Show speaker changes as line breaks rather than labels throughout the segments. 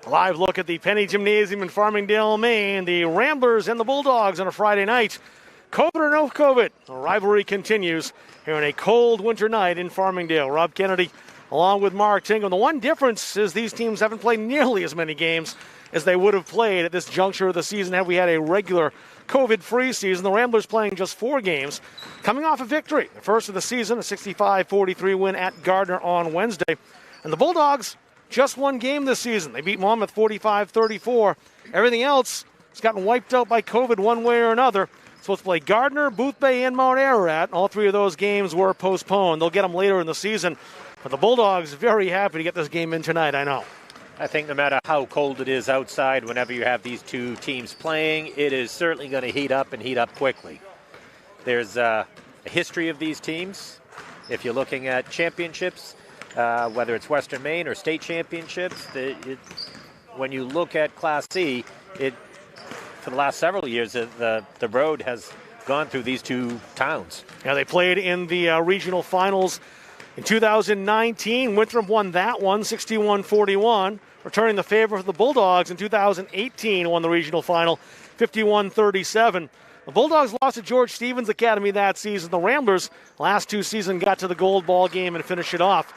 A live look at the Penny Gymnasium in Farmingdale, Maine. The Ramblers and the Bulldogs on a Friday night. COVID or no COVID, the rivalry continues here on a cold winter night in Farmingdale. Rob Kennedy along with Mark Tingham. The one difference is these teams haven't played nearly as many games as they would have played at this juncture of the season had we had a regular COVID-free season. The Ramblers playing just 4 games, coming off a victory. The first of the season, a 65-43 win at Gardner on Wednesday. And the Bulldogs, just 1 game this season. They beat Monmouth 45-34. Everything else has gotten wiped out by COVID one way or another. Supposed to play Gardner, Boothbay, and Mount Ararat. All 3 of those games were postponed. They'll get them later in the season. But the Bulldogs very happy to get this game in tonight, I know.
I think no matter how cold it is outside, whenever you have these 2 teams playing, it is certainly going to heat up and heat up quickly. There's a history of these teams. If you're looking at championships, whether it's Western Maine or state championships, when you look at Class C, for the last several years, the road has gone through these 2 towns.
Yeah, they played in the regional finals in 2019. Winthrop won that one, 61-41. Returning the favor for the Bulldogs in 2018, won the regional final, 51-37. The Bulldogs lost to George Stevens Academy that season. The Ramblers, last 2 seasons, got to the gold ball game and finished it off.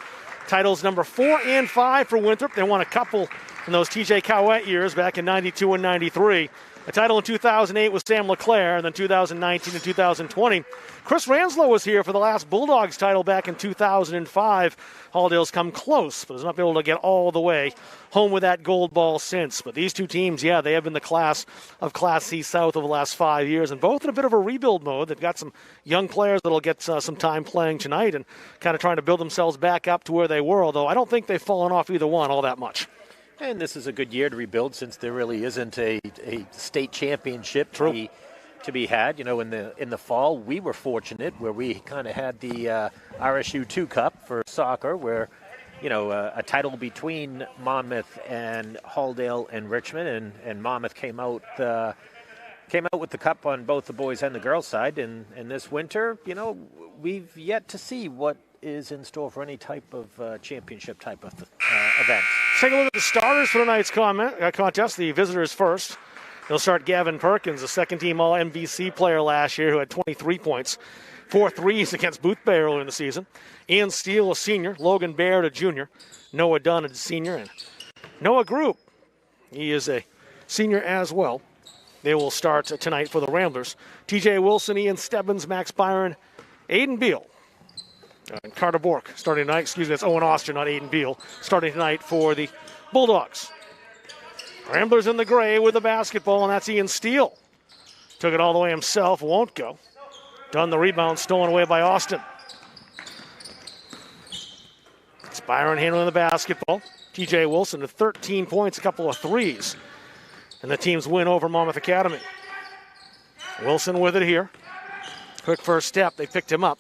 Titles number 4 and 5 for Winthrop. They won a couple in those TJ Cowett years back in 92 and 93. A title in 2008 with Sam LeClaire, and then 2019 and 2020. Chris Ranslow was here for the last Bulldogs title back in 2005. Halldale's come close, but has not been able to get all the way home with that gold ball since. But these 2 teams, yeah, they have been the class of Class C South over the last 5 years, and both in a bit of a rebuild mode. They've got some young players that'll get some time playing tonight and kind of trying to build themselves back up to where they were, although I don't think they've fallen off either one all that much.
And this is a good year to rebuild since there really isn't a state championship to be had. You know, in the fall, we were fortunate where we kind of had the RSU 2 Cup for soccer, where, you know, a title between Monmouth and Halldale and Richmond, and Monmouth came out with the cup on both the boys and the girls side. And this winter, you know, we've yet to see what is in store for any type of championship type of event.
Take a look at the starters for tonight's contest. The visitors first. They'll start Gavin Perkins, a second-team All-MVC player last year who had 23 points, 4 threes against Boothbay earlier in the season. Ian Steele, a senior. Logan Baird, a junior. Noah Dunn, a senior. And Noah Group, he is a senior as well. They will start tonight for the Ramblers. TJ Wilson, Ian Stebbins, Max Byron, Aiden Beal. And Carter Bork starting tonight. Excuse me, that's Owen Oster, not Aiden Beal. Starting tonight for the Bulldogs. Ramblers in the gray with the basketball, and that's Ian Steele. Took it all the way himself, won't go. Done the rebound, stolen away by Austin. It's Byron handling the basketball. TJ Wilson with 13 points, a couple of threes. And the team's win over Monmouth Academy. Wilson with it here. Quick first step, they picked him up.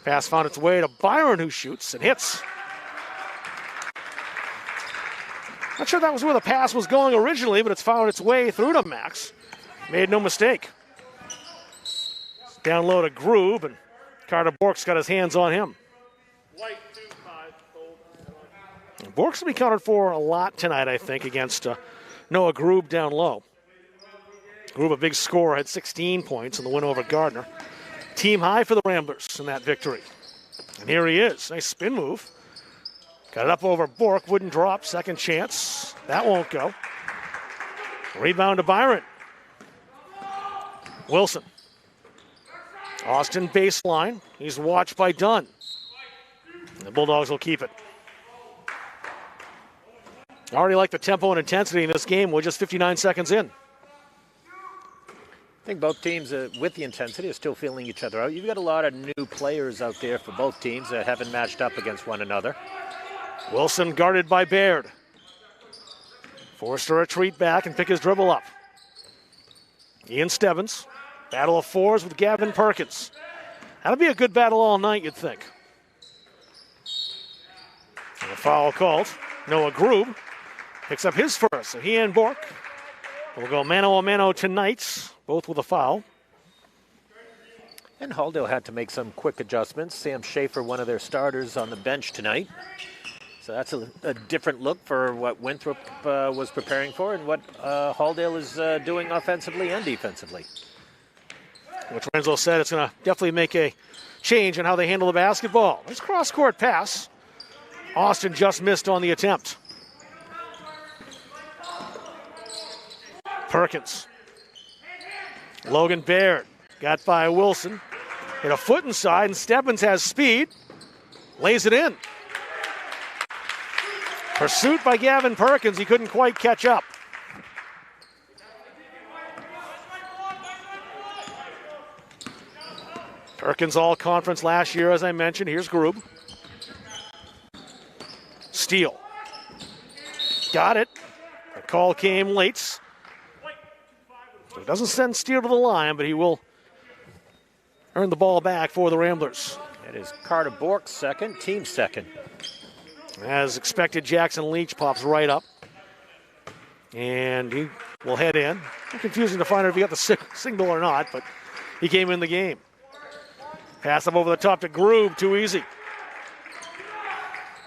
Pass found its way to Byron, who shoots and hits. Not sure that was where the pass was going originally, but it's found its way through to Max. Made no mistake. Down low to Grube, and Carter Bork's got his hands on him. Bork's will be counted for a lot tonight, I think, against Noah Grube down low. Grube, a big scorer, had 16 points in the win over Gardner. Team high for the Ramblers in that victory. And here he is. Nice spin move. Got it up over Bork. Wouldn't drop. Second chance. That won't go. Rebound to Byron. Wilson. Austin baseline. He's watched by Dunn. The Bulldogs will keep it. I already like the tempo and intensity in this game. We're just 59 seconds in.
I think both teams, with the intensity, are still feeling each other out. You've got a lot of new players out there for both teams that haven't matched up against one another.
Wilson guarded by Baird. Forced to retreat back and pick his dribble up. Ian Stebbins. Battle of fours with Gavin Perkins. That'll be a good battle all night, you'd think. And a foul called. Noah Grube picks up his first. So he and Bork will go mano-a-mano tonight, both with a foul.
And Halldale had to make some quick adjustments. Sam Schaefer, one of their starters on the bench tonight. So that's a different look for what Winthrop was preparing for and what Halldale is doing offensively and defensively.
Which Renzo said it's going to definitely make a change in how they handle the basketball. Nice cross-court pass. Austin just missed on the attempt. Perkins. Logan Baird got by Wilson. Hit a foot inside, and Stebbins has speed. Lays it in. Pursuit by Gavin Perkins. He couldn't quite catch up. Perkins all-conference last year, as I mentioned. Here's Grube. Steal. Got it. The call came late. So he doesn't send Steele to the line, but he will earn the ball back for the Ramblers.
It is Carter Bork's second, team second.
As expected, Jackson Leach pops right up. And he will head in. It's confusing to find out if he got the signal or not, but he came in the game. Pass up over the top to Grube, too easy.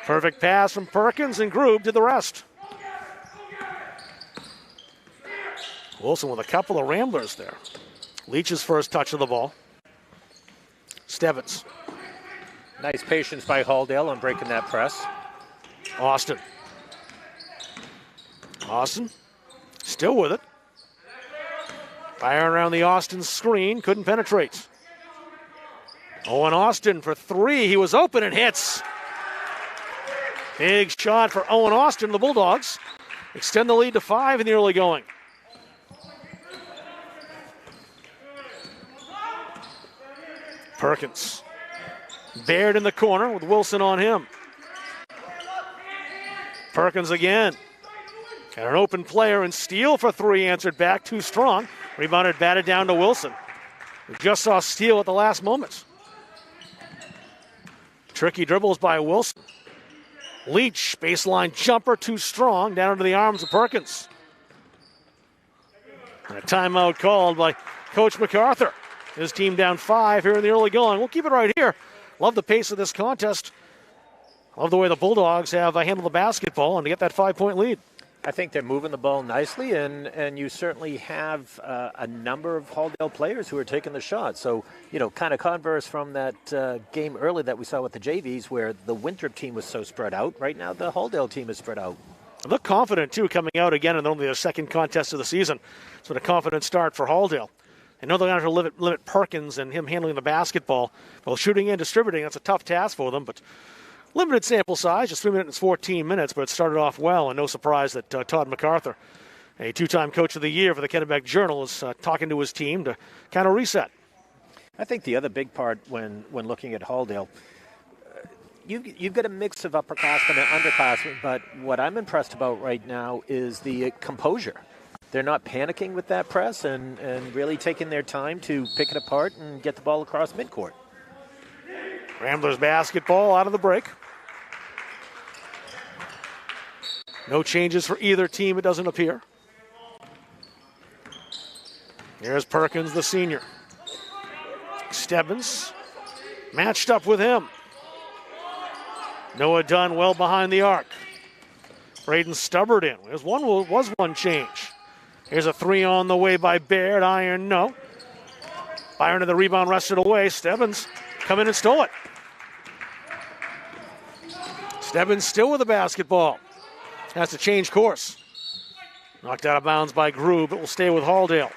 Perfect pass from Perkins, and Grube did the rest. Wilson with a couple of Ramblers there. Leach's first touch of the ball. Stebbins.
Nice patience by Halldale on breaking that press.
Austin. Austin still with it. Firing around the Austin screen, couldn't penetrate. Owen Austin for three. He was open and hits. Big shot for Owen Austin. The Bulldogs extend the lead to 5 in the early going. Perkins. Baird in the corner with Wilson on him. Perkins again. Got an open player, and Steele for three, answered back too strong. Rebounded, batted down to Wilson. We just saw Steele at the last moment. Tricky dribbles by Wilson. Leach, baseline jumper, too strong, down into the arms of Perkins. And a timeout called by Coach MacArthur. His team down 5 here in the early going. We'll keep it right here. Love the pace of this contest. Love the way the Bulldogs have handled the basketball and to get that 5-point lead.
I think they're moving the ball nicely, and you certainly have a number of Halldale players who are taking the shot. So, kind of converse from that game early that we saw with the JVs where the Winthrop team was so spread out. Right now, the Halldale team is spread out.
They look confident, too, coming out again in only their second contest of the season. It's been a confident start for Halldale. I know they're going to have to limit Perkins and him handling the basketball. While shooting and distributing, that's a tough task for them, but limited sample size, just 3 minutes and 14 minutes, but it started off well, and no surprise that Todd MacArthur, a two-time Coach of the Year for the Kennebec Journal, is talking to his team to kind of reset.
I think the other big part when looking at Halldale, you've got a mix of upperclassmen and underclassmen, but what I'm impressed about right now is the composure. They're not panicking with that press and really taking their time to pick it apart and get the ball across midcourt.
Ramblers basketball out of the break. No changes for either team, it doesn't appear. Here's Perkins, the senior. Stebbins matched up with him. Noah Dunn well behind the arc. Braden Stubbard in. Was one change. Here's a three on the way by Baird. Iron, no. Byron to the rebound, wrested away. Stebbins come in and stole it. Stebbins still with the basketball. Has to change course. Knocked out of bounds by Grube. It will stay with Halldale.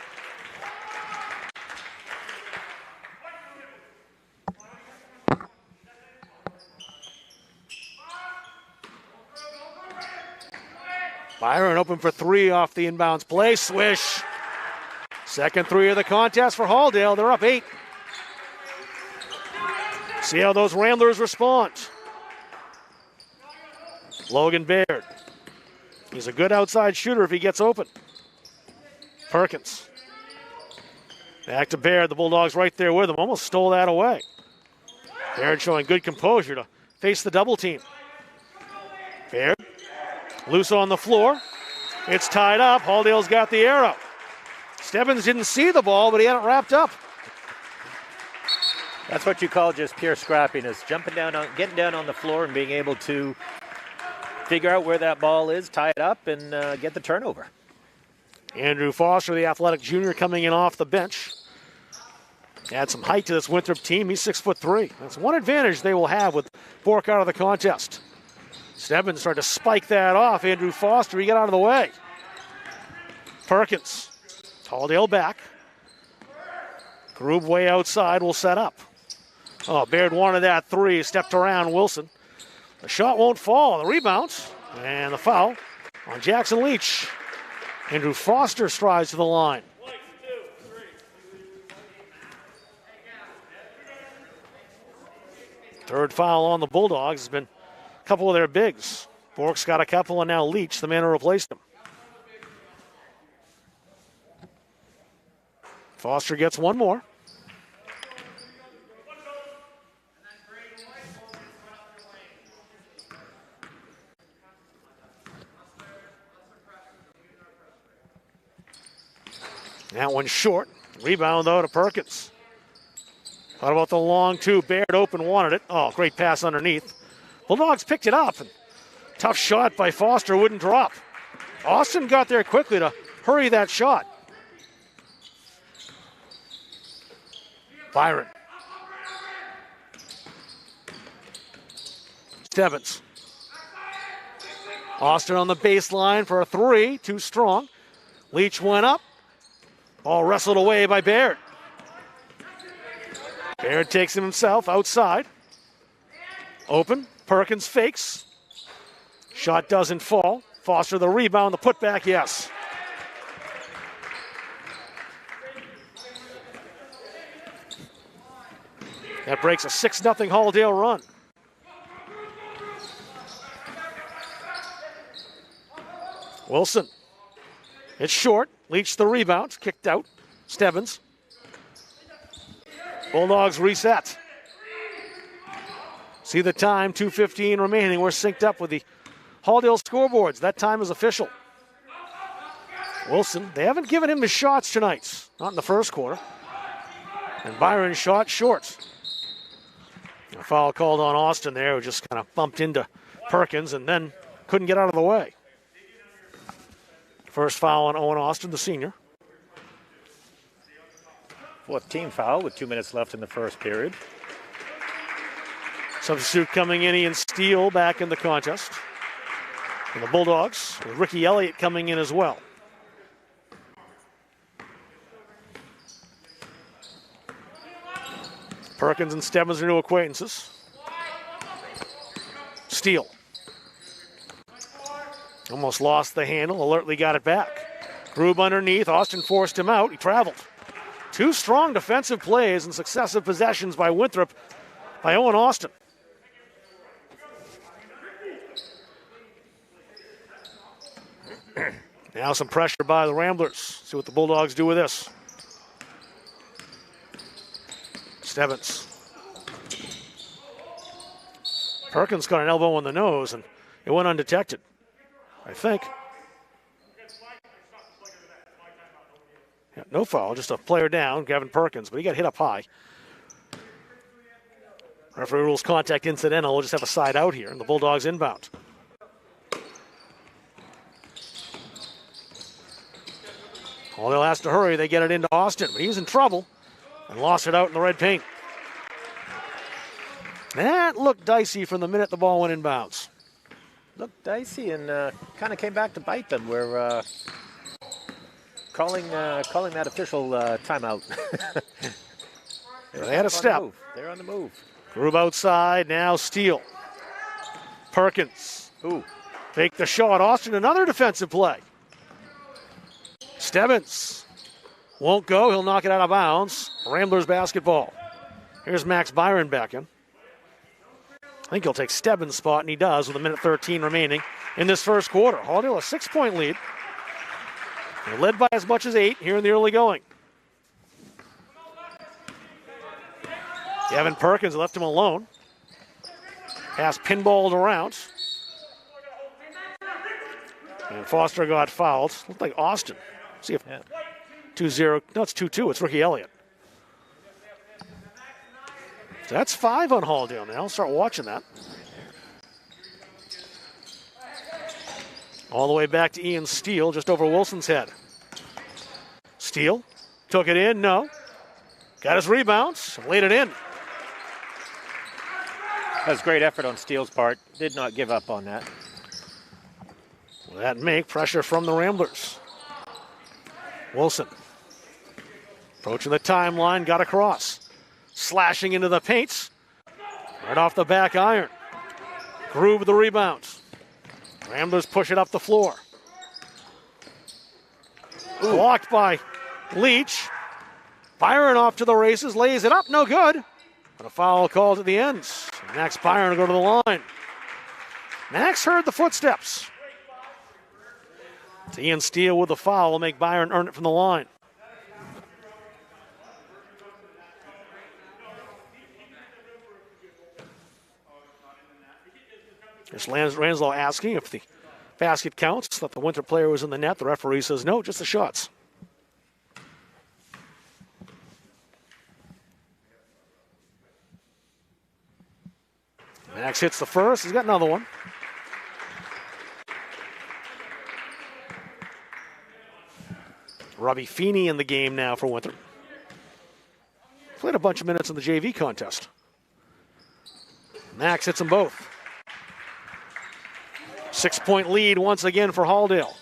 Byron open for three off the inbounds play. Swish. Second three of the contest for Halldale. They're up 8. See how those Ramblers respond. Logan Baird. He's a good outside shooter if he gets open. Perkins. Back to Baird. The Bulldogs right there with him. Almost stole that away. Baird showing good composure to face the double team. Baird. Loose on the floor. It's tied up. Halldale's got the arrow. Stebbins didn't see the ball, but he had it wrapped up.
That's what you call just pure scrappiness. Getting down on the floor and being able to figure out where that ball is, tie it up, and get the turnover.
Andrew Foster, the athletic junior, coming in off the bench. Add some height to this Winthrop team. He's 6'3". That's one advantage they will have with Bork out of the contest. Stebbins tried to spike that off. Andrew Foster, he got out of the way. Perkins, Halldale back. Grube way outside will set up. Oh, Baird wanted that three, stepped around Wilson. The shot won't fall. The rebound and the foul on Jackson Leach. Andrew Foster strides to the line. Third foul on the Bulldogs has been a couple of their bigs. Bork's got a couple, and now Leach, the man who replaced him. Foster gets one more. That one's short. Rebound, though, to Perkins. How about the long two? Baird open, wanted it. Oh, great pass underneath. Bulldogs picked it up. And tough shot by Foster, wouldn't drop. Austin got there quickly to hurry that shot. Byron. Stebbins. Austin on the baseline for a three. Too strong. Leach went up. Ball wrestled away by Baird. Baird takes him himself outside. Open. Perkins fakes. Shot doesn't fall. Foster the rebound. The putback, yes. That breaks a 6-0 Halldale run. Wilson. It's short. Leach the rebound. Kicked out. Stebbins. Bulldogs reset. See the time, 2:15 remaining. We're synced up with the Halldale scoreboards. That time is official. Wilson, they haven't given him his shots tonight. Not in the first quarter. And Byron shot short. A foul called on Austin there, who just kind of bumped into Perkins and then couldn't get out of the way. First foul on Owen Austin, the senior.
Fourth team foul with 2 minutes left in the first period.
Substitute coming in, Ian Steele back in the contest. And the Bulldogs with Ricky Elliott coming in as well. Perkins and Stebbins are new acquaintances. Steele. Almost lost the handle, alertly got it back. Grube underneath, Austin forced him out, he traveled. Two strong defensive plays and successive possessions by Winthrop, by Owen Austin. Now some pressure by the Ramblers. See what the Bulldogs do with this. Stebbins. Perkins got an elbow on the nose and it went undetected, I think. Yeah, no foul, just a player down, Gavin Perkins, but he got hit up high. Referee rules contact incidental. We'll just have a side out here, and the Bulldogs inbound. Halldale has to hurry. They get it into Austin, but he's in trouble and lost it out in the red paint. That looked dicey from the minute the ball went inbounds.
Looked dicey and kind of came back to bite them. We're calling that official timeout.
They had a step.
They're on the move.
Grube outside, now Steele. Perkins.
Ooh.
Fake the shot. Austin, another defensive play. Stebbins won't go. He'll knock it out of bounds. Ramblers basketball. Here's Max Byron back in. I think he'll take Stebbins' spot, and he does with 1:13 remaining in this first quarter. Halldale a 6-point lead. They're led by as much as 8 here in the early going. Gavin Perkins left him alone. Pass pinballed around. And Foster got fouled. Looked like Austin. See if 2-0. No, it's 2-2. It's Ricky Elliott. So that's 5 on Halldale now. Start watching that. All the way back to Ian Steele, just over Wilson's head. Steele took it in, no. Got his rebounds, laid it in.
That was great effort on Steele's part. Did not give up on that.
Will that make pressure from the Ramblers? Wilson approaching the timeline, got across. Slashing into the paints. Right off the back iron. Groove with the rebounds. Ramblers push it up the floor. Blocked by Leach. Byron off to the races, lays it up, no good. But a foul called at the end. Max Byron will go to the line. Max heard the footsteps. It's Ian Steele with the foul will make Byron earn it from the line. Just Ranslow asking if the basket counts, that the Winthrop player was in the net. The referee says no, just the shots. Max hits the first. He's got another one. Robbie Feeney in the game now for Winthrop. Played a bunch of minutes in the JV contest. Max hits them both. 6-point lead once again for Halldale.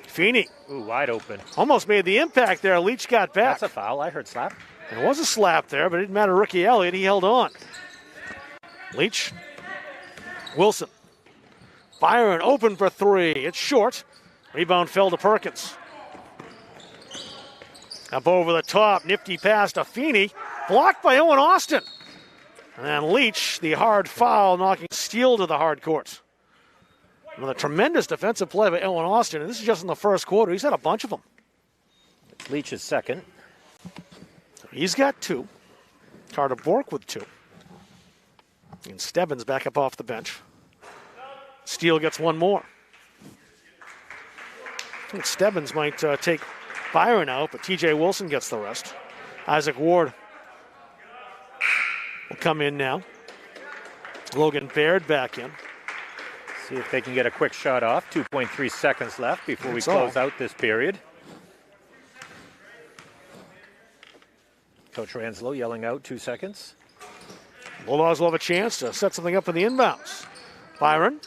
Feeney.
Ooh, wide open.
Almost made the impact there. Leach got back.
That's a foul. I heard slap.
There was a slap there, but it didn't matter. Ricky Elliott, he held on. Leach. Wilson. Byron open for three. It's short. Rebound fell to Perkins. Up over the top. Nifty pass to Feeney. Blocked by Owen Austin. And then Leach, the hard foul, knocking Steele to the hard court. With a tremendous defensive play by Owen Austin. And this is just in the first quarter. He's had a bunch of them.
Leach is second.
He's got two. Carter Bork with two. And Stebbins back up off the bench. Steele gets one more. I think Stebbins might take Byron out, but TJ Wilson gets the rest. Isaac Ward will come in now. Logan Baird back in.
See if they can get a quick shot off. 2.3 seconds left before we close out this period. Coach Ranslow yelling out 2 seconds.
Bulldogs will have a chance to set something up in the inbounds. Byron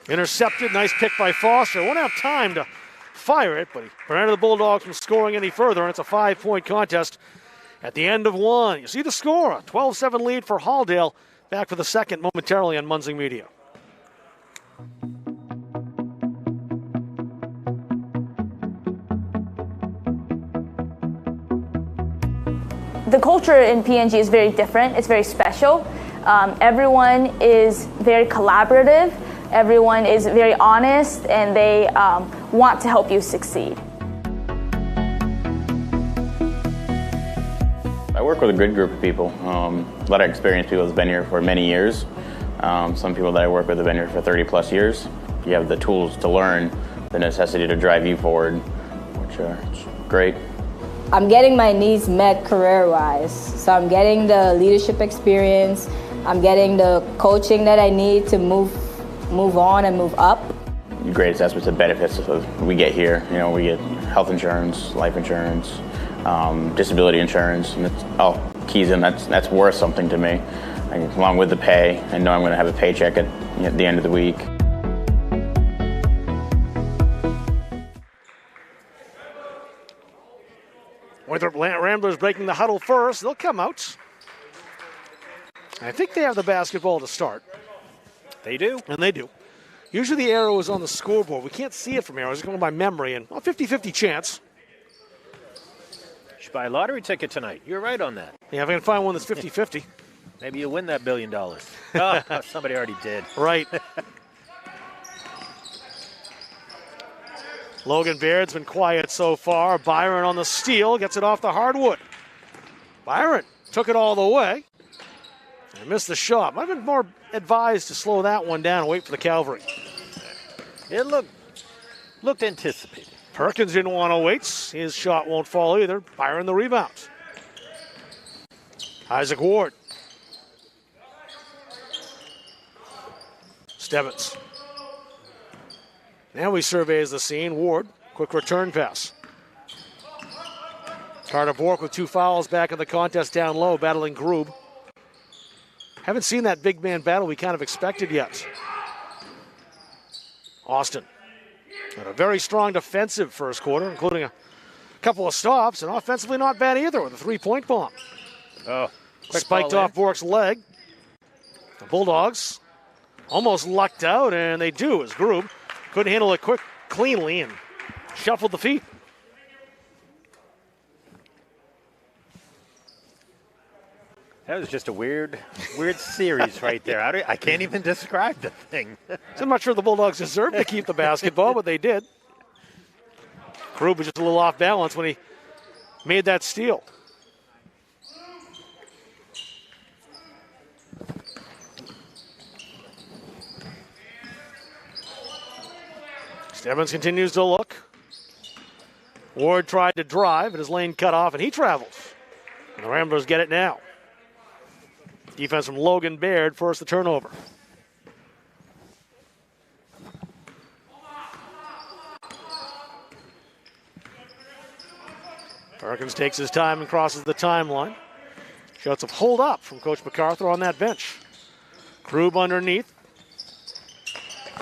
intercepted. Nice pick by Foster. Won't have time to fire it, but he prevented the Bulldogs from scoring any further, and it's a 5-point contest at the end of one. You see the score, a 12-7 lead for Halldale. Back for the second momentarily on Munzing Media.
The culture in PNG is very different. It's very special. Everyone is very collaborative. Everyone is very honest, and they want to help you succeed.
I work with a good group of people. A lot of experienced people that's been here for many years. Some people that I work with have been here for 30 plus years. You have the tools to learn, the necessity to drive you forward, which are great.
I'm getting my needs met career-wise. So I'm getting the leadership experience. I'm getting the coaching that I need to move on and move up.
The greatest aspects of benefits we get here. You know, we get health insurance, life insurance, disability insurance, and it's all keys in. That's worth something to me. Along with the pay, I know I'm going to have a paycheck at the end of the week.
Winthrop Ramblers breaking the huddle first. They'll come out. I think they have the basketball to start.
They do.
And they do. Usually the arrow is on the scoreboard. We can't see it from here. I was going by memory. And a 50-50 chance.
You should buy a lottery ticket tonight. You're right on that.
Yeah, if I can find one that's 50-50.
Maybe you'll win that $1 billion. Oh, somebody already did.
Right. Logan Baird's been quiet so far. Byron on the steal. Gets it off the hardwood. Byron took it all the way. And missed the shot. Might have been more advised to slow that one down and wait for the Cavalry.
It looked anticipated.
Perkins didn't want to wait. His shot won't fall either. Byron the rebound. Isaac Ward. Stebbins. Now he surveys the scene. Ward, quick return pass. Carter Bork with 2 fouls back in the contest down low, battling Grube. Haven't seen that big man battle we kind of expected yet. Austin had a very strong defensive first quarter, including a couple of stops, and offensively not bad either with a 3-point bomb.
Oh,
spiked off Bork's leg. The Bulldogs almost lucked out, and they do as Grube couldn't handle it cleanly and shuffled the feet.
That was just a weird series right there. I can't even describe the thing.
I'm not sure the Bulldogs deserved to keep the basketball, but they did. Grube was just a little off balance when he made that steal. Stebbins continues to look. Ward tried to drive, and his lane cut off, and he travels. And the Ramblers get it now. Defense from Logan Baird forced the turnover. Perkins takes his time and crosses the timeline. Shots of hold up from Coach MacArthur on that bench. Grube underneath.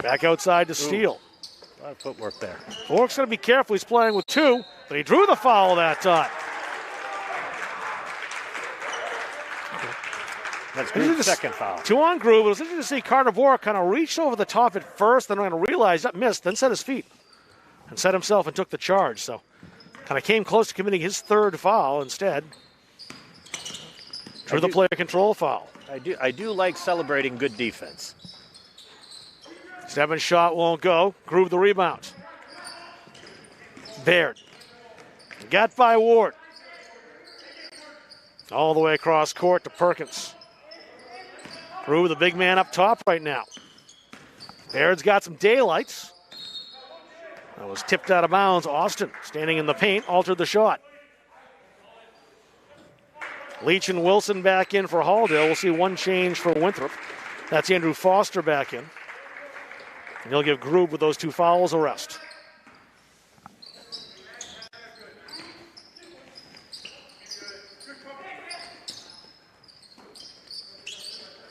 Back outside to steal.
A lot of footwork there.
Bork's going to be careful. He's playing with 2, but he drew the foul that time.
That's Grube's second foul.
2 on Grube. It was interesting to see Carter Bork kind of reach over the top at first, then kind of realized that missed, then set his feet and set himself and took the charge. So kind of came close to committing his 3rd foul instead. Drew the player control foul.
I do like celebrating good defense.
Stebbins' shot won't go. Grube the rebound. Baird. Got by Ward. All the way across court to Perkins. Grube, the big man up top right now. Baird's got some daylights. That was tipped out of bounds. Austin, standing in the paint, altered the shot. Leach and Wilson back in for Halldale. We'll see one change for Winthrop. That's Andrew Foster back in. And he'll give Grube with those 2 fouls a rest.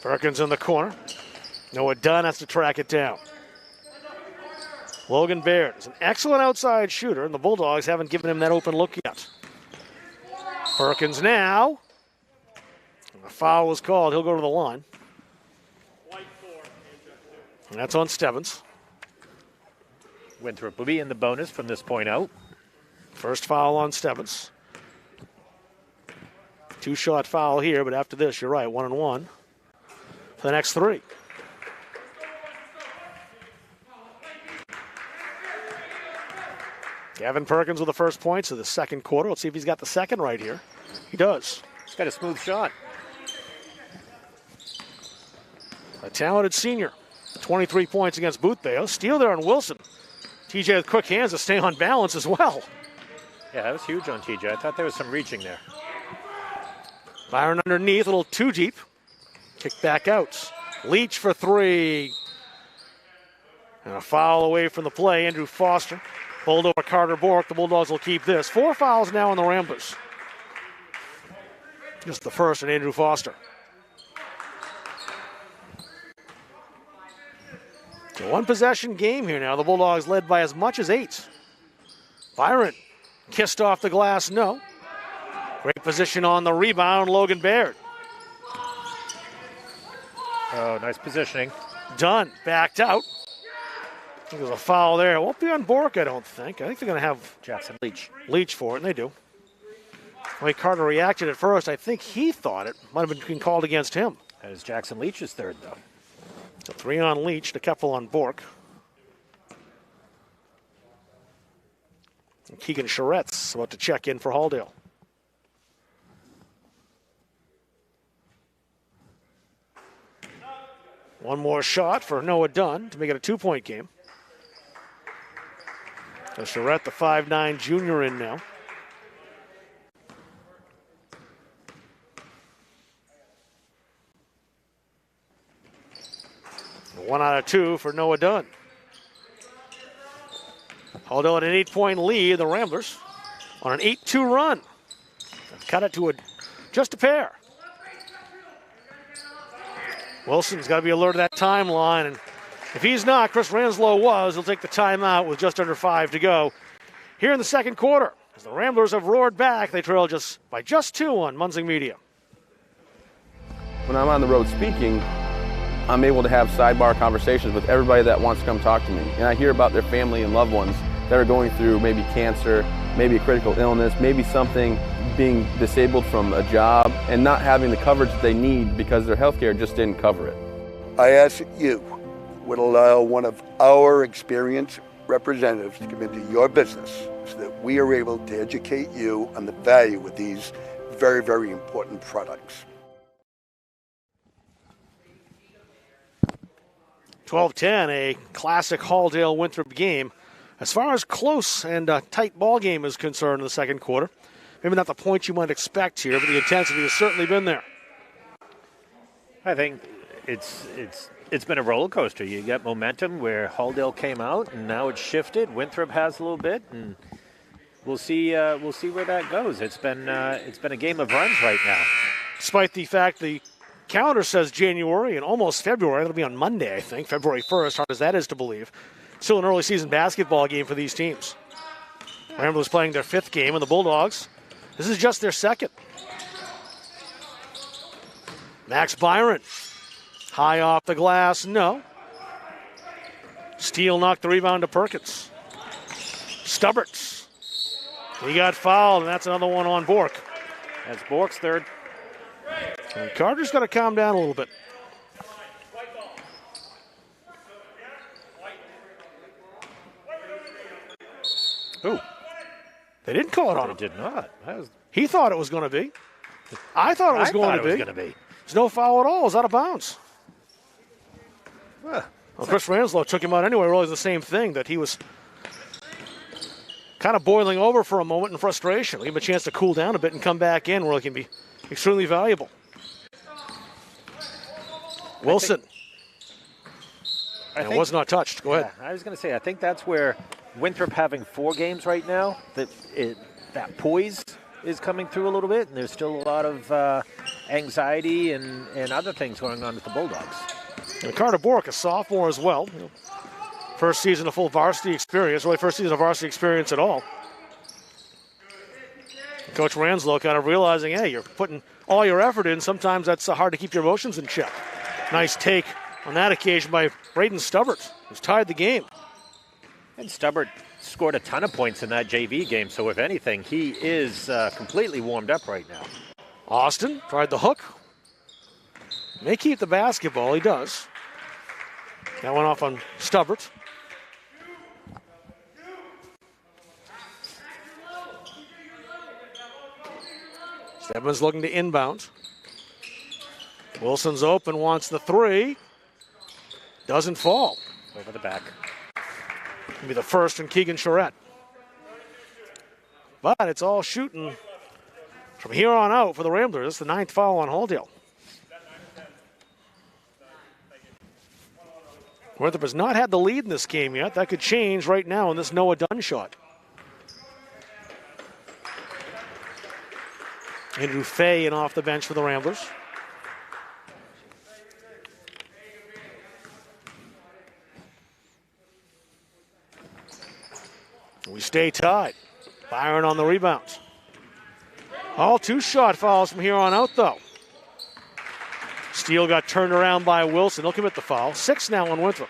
Perkins in the corner. Noah Dunn has to track it down. Logan Baird is an excellent outside shooter, and the Bulldogs haven't given him that open look yet. Perkins now. A foul was called. He'll go to the line. And that's on Stebbins.
Winthrop will be in the bonus from this point out.
First foul on Stebbins. 2-shot foul here, but after this, you're right, 1-and-1 for the next 3. Gavin Perkins with the first points of the second quarter. Let's see if he's got the second right here. He does.
He's got a smooth shot.
A talented senior. 23 points against Boothbay. Steal there on Wilson. TJ with quick hands to stay on balance as well.
Yeah, that was huge on TJ. I thought there was some reaching there.
Byron underneath, a little too deep. Kick back out. Leach for 3. And a foul away from the play. Andrew Foster. Pulled over Carter Bork. The Bulldogs will keep this. 4 fouls now on the Ramblers. Just the first, and Andrew Foster. So 1-possession game here now. The Bulldogs led by as much as 8. Byron kissed off the glass, no. Great position on the rebound, Logan Baird.
Oh, nice positioning.
Dunn backed out. I think there's a foul there. It won't be on Bork, I don't think. I think they're going to have
Jackson
Leach for it, and they do. The way Carter reacted at first, I think he thought it might have been called against him.
That is Jackson Leach's 3rd, though.
So 3 on Leach, a couple on Bork. And Keegan Charette's about to check in for Halldale. One more shot for Noah Dunn to make it a 2-point game. So Charette, the 5'9" junior, in now. One out of 2 for Noah Dunn. Although at an 8-point lead, the Ramblers on an 8-2 run. Cut it to just a pair. Wilson's got to be alert of that timeline, and if he's not, Chris Ranslow was. He'll take the timeout with just under 5 to go here in the second quarter. As the Ramblers have roared back, they trail by just 2 on Munzing Media.
When I'm on the road speaking, I'm able to have sidebar conversations with everybody that wants to come talk to me. And I hear about their family and loved ones that are going through maybe cancer, maybe a critical illness, maybe something, being disabled from a job and not having the coverage they need because their health care just didn't cover it.
I ask that you would allow one of our experienced representatives to come into your business so that we are able to educate you on the value of these very, very important products.
12-10, a classic Halldale Winthrop game. As far as close and tight ball game is concerned in the second quarter, maybe not the points you might expect here, but the intensity has certainly been there.
I think it's been a roller coaster. You got momentum where Halldale came out, and now it's shifted. Winthrop has a little bit, and we'll see where that goes. It's been a game of runs right now.
Despite the fact the calendar says January and almost February, it'll be on Monday, I think, February 1st, hard as that is to believe. Still an early season basketball game for these teams. Ramblers playing their 5th game, and the Bulldogs, this is just their 2nd. Max Byron, high off the glass, no. Steele knocked the rebound to Perkins. Stubberts, he got fouled, and that's another one on Bork.
That's Bork's 3rd.
And Carter's got to calm down a little bit.
Ooh.
They didn't call it on him.
They did not.
He thought it was going to be. I thought it was going to be. There's no foul at all. It's out of bounds. Well, Chris Ranslow took him out anyway. Realized the same thing, that he was kind of boiling over for a moment in frustration. Give him a chance to cool down a bit and come back in where he can be extremely valuable. Wilson. It was not touched. Go ahead.
I was going to say, I think that's where Winthrop having 4 games right now, that poise is coming through a little bit, and there's still a lot of anxiety and other things going on with the Bulldogs.
And Carter Bork, a sophomore as well. First season of full varsity experience, really first season of varsity experience at all. Coach Ranslow kind of realizing, hey, you're putting all your effort in. Sometimes that's hard to keep your emotions in check. Nice take on that occasion by Braden Stubbert, who's tied the game.
And Stubbert scored a ton of points in that JV game, so if anything, he is completely warmed up right now.
Austin tried the hook. May keep the basketball. He does. That went off on Stubbert. Stebbins looking to inbound. Wilson's open, wants the 3. Doesn't fall.
Over the back.
It'll be the first in Keegan Charette. But it's all shooting from here on out for the Ramblers. It's the 9th foul on Halldale. Winthrop has not had the lead in this game yet. That could change right now in this Noah Dunn shot. Andrew Fay in off the bench for the Ramblers. We stay tied. Byron on the rebounds. All 2 shot fouls from here on out, though. Steele got turned around by Wilson. He'll commit the foul. 6 now on Winthrop.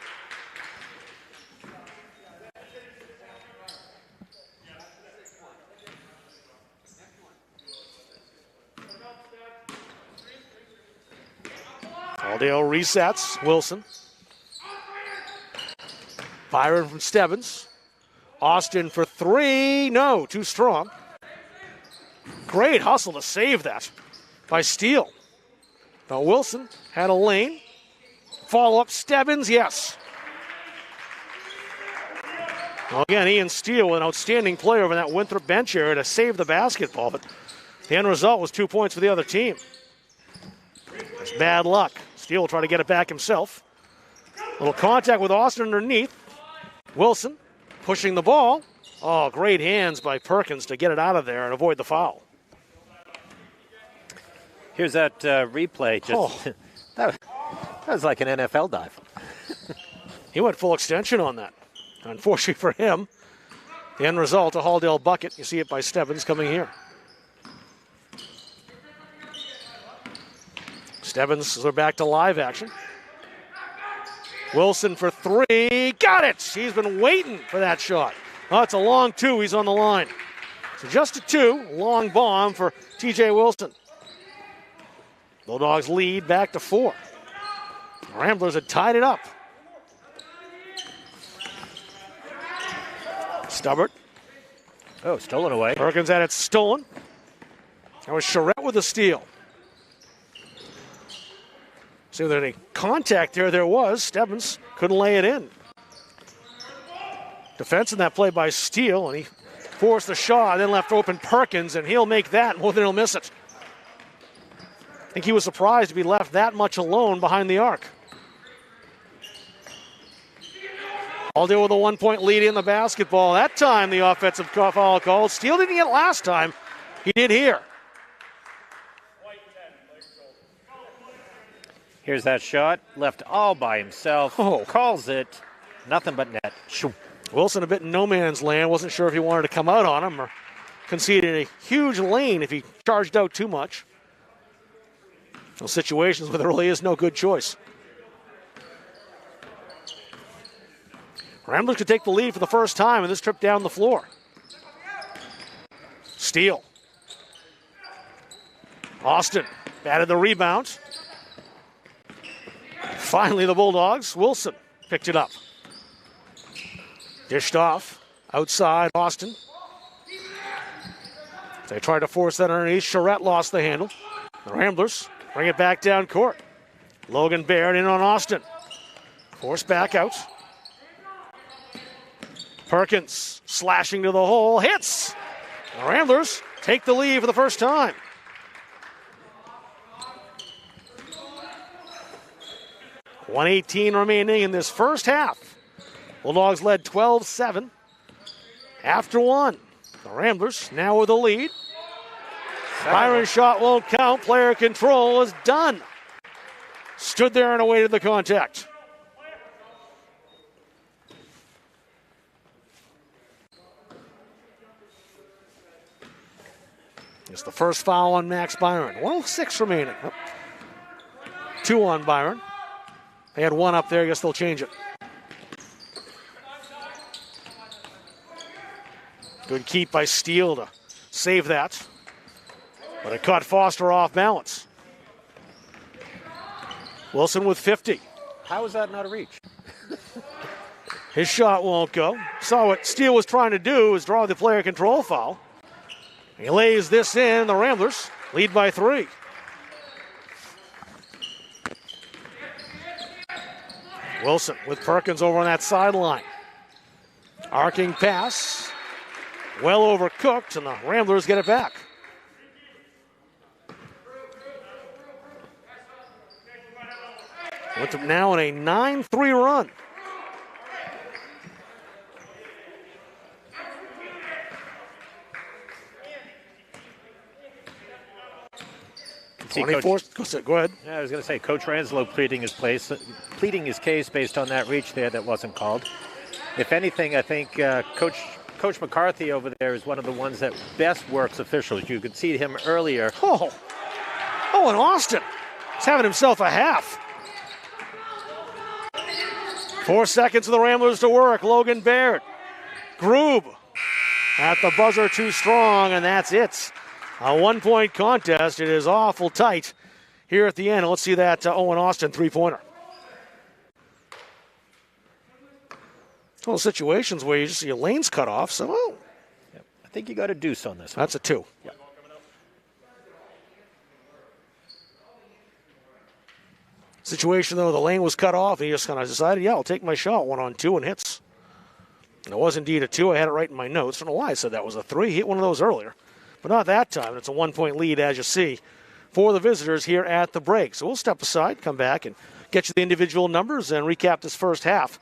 Halldale resets. Wilson. Byron from Stebbins. Austin for 3. No, too strong. Great hustle to save that by Steele. Now Wilson had a lane. Follow up Stebbins, yes. Well, again, Ian Steele, an outstanding player over that Winthrop bench area to save the basketball, but the end result was 2 points for the other team. That's bad luck. Steele will try to get it back himself. Little contact with Austin underneath. Wilson pushing the ball. Oh, great hands by Perkins to get it out of there and avoid the foul.
Here's that replay. That was like an NFL dive.
He went full extension on that. Unfortunately for him, the end result, a Halldale bucket. You see it by Stebbins coming here. Stebbins are back to live action. Wilson for three. Got it! He's been waiting for that shot. Oh, it's a long two. He's on the line. So just a two. Long bomb for TJ Wilson. Bulldogs lead back to 4. The Ramblers had tied it up. Stubbart.
Oh, stolen away.
Perkins had it stolen. That was Charette with the steal. See, there any contact there? There was. Stebbins couldn't lay it in. Defense in that play by Steele, and he forced the shot, then left open Perkins, and he'll make that more than he'll miss it. I think he was surprised to be left that much alone behind the arc. All deal with a 1-point lead in the basketball. That time the offensive foul called. Steele didn't get it last time. He did here.
Here's that shot. Left all by himself.
Oh.
Calls it. Nothing but net. Shoo.
Wilson a bit in no man's land. Wasn't sure if he wanted to come out on him or conceded a huge lane if he charged out too much. Those situations where there really is no good choice. Ramblers could take the lead for the first time in this trip down the floor. Steele. Austin batted the rebound. Finally the Bulldogs. Wilson picked it up. Dished off. Outside Austin. They tried to force that underneath. Charette lost the handle. The Ramblers bring it back down court. Logan Baird in on Austin. Forced back out. Perkins slashing to the hole. Hits! The Ramblers take the lead for the first time. .118 remaining in this first half. Bulldogs led 12-7 after one. The Ramblers now with a lead. Byron's shot won't count. Player control is done. Stood there and awaited the contact. It's the first foul on Max Byron. 1:06 remaining. 2 on Byron. They had 1 up there. I guess they'll change it. Good keep by Steele to save that. But it caught Foster off balance. Wilson with 50.
How is that not a reach?
His shot won't go. Saw what Steele was trying to do is draw the player control foul. He lays this in. The Ramblers lead by 3. Wilson with Perkins over on that sideline. Arcing pass. Well overcooked, and the Ramblers get it back. Winthrop now in a 9-3 run.
See,
24. Go ahead.
Yeah, I was going to say, Coach Ranslow pleading his case based on that reach there that wasn't called. If anything, I think Coach McCarthy over there is one of the ones that best works officials. You could see him earlier.
Oh, and Austin is having himself a half. 4 seconds for the Ramblers to work. Logan Baird. Groob at the buzzer too strong, and that's it. A 1-point contest. It is awful tight here at the end. Let's see that Owen Austin three-pointer. Those situations where you just see your lanes cut off, so
Yep. I think you got a deuce on this one.
That's a 2.
Yep.
Situation, though, the lane was cut off. He just kind of decided, I'll take my shot. 1-on-2 and hits. And it was indeed a 2. I had it right in my notes. I don't know why I said that was a 3. He hit one of those earlier. But not that time. It's a 1-point lead, as you see, for the visitors here at the break. So we'll step aside, come back, and get you the individual numbers and recap this first half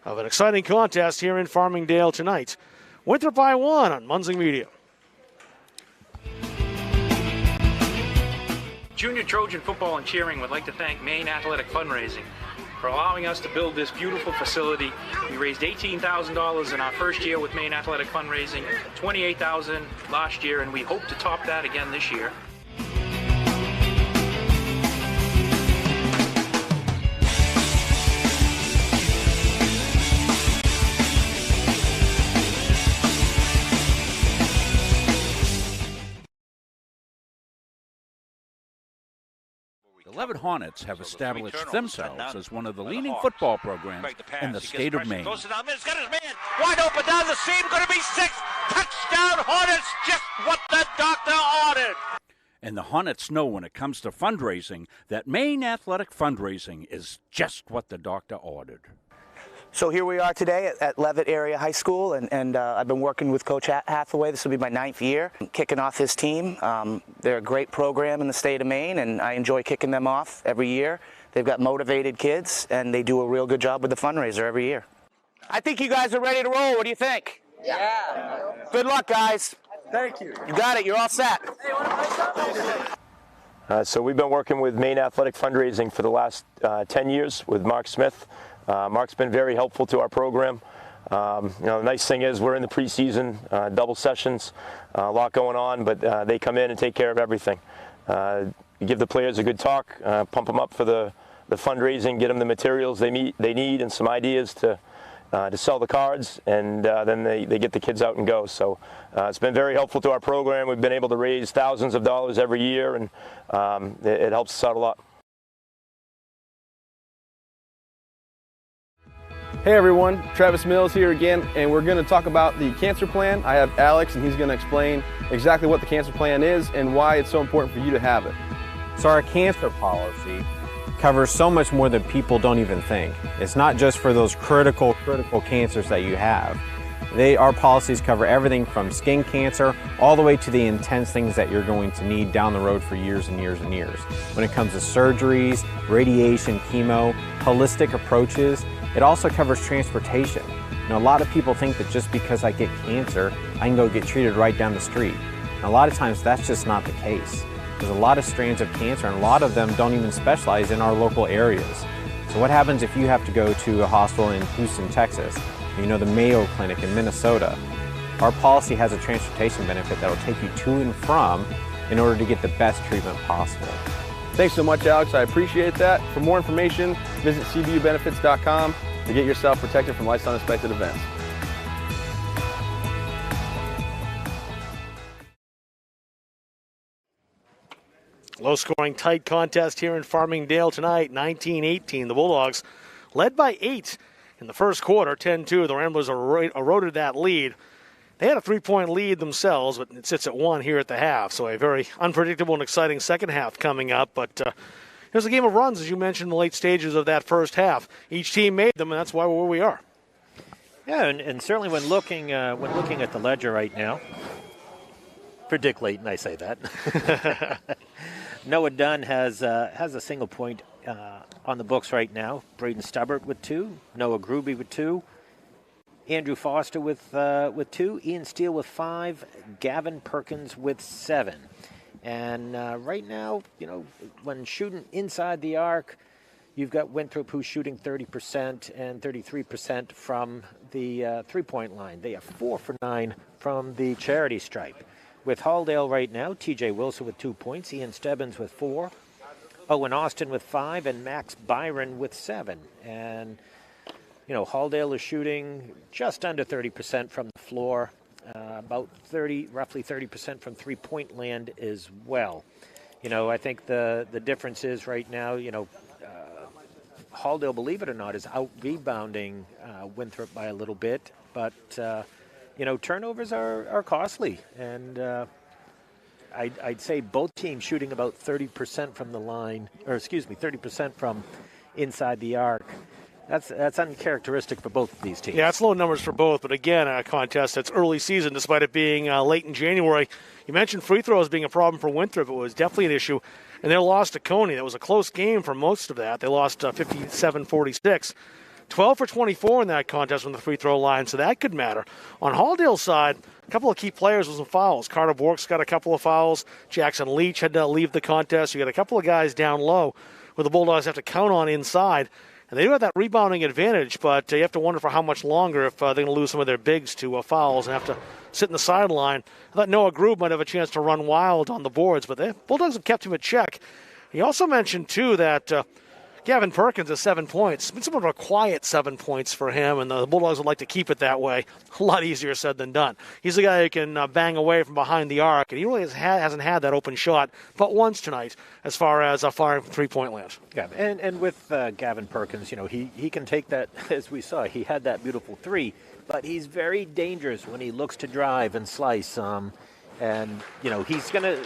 of an exciting contest here in Farmingdale tonight. Winthrop by 1 on Munzing Media.
Junior Trojan Football and Cheering would like to thank Maine Athletic Fundraising for allowing us to build this beautiful facility. We raised $18,000 in our first year with Maine Athletic Fundraising, $28,000 last year, and we hope to top that again this year.
11 Hornets have established themselves as one of the leading football programs in the state of Maine.
Goes to down, it's got his man wide open down the seam, going to be 6. Touchdown Hornets, just what the doctor ordered.
And the Hornets know when it comes to fundraising that Maine Athletic Fundraising is just what the doctor ordered.
So here we are today at Leavitt Area High School, and I've been working with Coach Hathaway. This will be my 9th year kicking off his team. They're a great program in the state of Maine, and I enjoy kicking them off every year. They've got motivated kids, and they do a real good job with the fundraiser every year. I think you guys are ready to roll. What do you think? Yeah. Good luck, guys. Thank you. You got it. You're all set.
So we've been working with Maine Athletic Fundraising for the last 10 years with Mark Smith. Mark's been very helpful to our program. The nice thing is we're in the preseason, double sessions, a lot going on, but they come in and take care of everything. You give the players a good talk, pump them up for the fundraising, get them the materials they need and some ideas to sell the cards, and then they get the kids out and go. So it's been very helpful to our program. We've been able to raise thousands of dollars every year, and it helps us out a lot.
Hey everyone, Travis Mills here again, and we're going to talk about the cancer plan. I have Alex, and he's going to explain exactly what the cancer plan is and why it's so important for you to have it.
So our cancer policy covers so much more than people don't even think. It's not just for those critical cancers that you have. Our policies cover everything from skin cancer all the way to the intense things that you're going to need down the road for years and years and years. When it comes to surgeries, radiation, chemo, holistic approaches, it also covers transportation. A lot of people think that just because I get cancer, I can go get treated right down the street. And a lot of times that's just not the case. There's a lot of strands of cancer, and a lot of them don't even specialize in our local areas. So what happens if you have to go to a hospital in Houston, Texas, the Mayo Clinic in Minnesota? Our policy has a transportation benefit that will take you to and from in order to get the best treatment possible.
Thanks so much, Alex. I appreciate that. For more information, visit cbubenefits.com to get yourself protected from life's unexpected events.
Low-scoring, tight contest here in Farmingdale tonight, 19-18. The Bulldogs led by 8 in the first quarter, 10-2. The Ramblers eroded that lead. They had a 3-point lead themselves, but it sits at 1 here at the half. So a very unpredictable and exciting second half coming up. But here's a game of runs, as you mentioned, in the late stages of that first half. Each team made them, and that's why we're where we are.
Yeah, and certainly when looking at the ledger right now, predict late, and I say that. Noah Dunn has a single point on the books right now. Braden Stubbart with 2, Noah Gruby with 2. Andrew Foster with 2, Ian Steele with 5, Gavin Perkins with 7. And right now, when shooting inside the arc, you've got Winthrop who's shooting 30% and 33% from the three-point line. They are 4 for 9 from the charity stripe. With Halldale right now, TJ Wilson with 2 points, Ian Stebbins with 4, Owen Austin with 5, and Max Byron with 7. And Halldale is shooting just under 30% from the floor, roughly 30% from three-point land as well. I think the difference is right now, Halldale, believe it or not, is out-rebounding Winthrop by a little bit, but, turnovers are costly. And I'd say both teams shooting about 30% from the line, 30% from inside the arc. That's uncharacteristic for both of these teams.
Yeah, it's low numbers for both, but again, a contest that's early season despite it being late in January. You mentioned free throws being a problem for Winthrop. It was definitely an issue. And their loss to Coney, that was a close game for most of that. They lost 57-46 to 12 for 24 in that contest from the free throw line, so that could matter. On Halldale's side, a couple of key players with some fouls. Carter Bork's got a couple of fouls. Jackson Leach had to leave the contest. You got a couple of guys down low where the Bulldogs have to count on inside. And they do have that rebounding advantage, but you have to wonder for how much longer if they're going to lose some of their bigs to fouls and have to sit in the sideline. I thought Noah Grube might have a chance to run wild on the boards, but the Bulldogs have kept him at check. He also mentioned, too, that Gavin Perkins has 7 points. It's been somewhat of a quiet 7 points for him, and the Bulldogs would like to keep it that way. A lot easier said than done. He's a guy who can bang away from behind the arc, and he really hasn't had that open shot but once tonight as far as firing from three-point land.
Yeah, and with Gavin Perkins, he can take that, as we saw. He had that beautiful three, but he's very dangerous when he looks to drive and slice. And he's going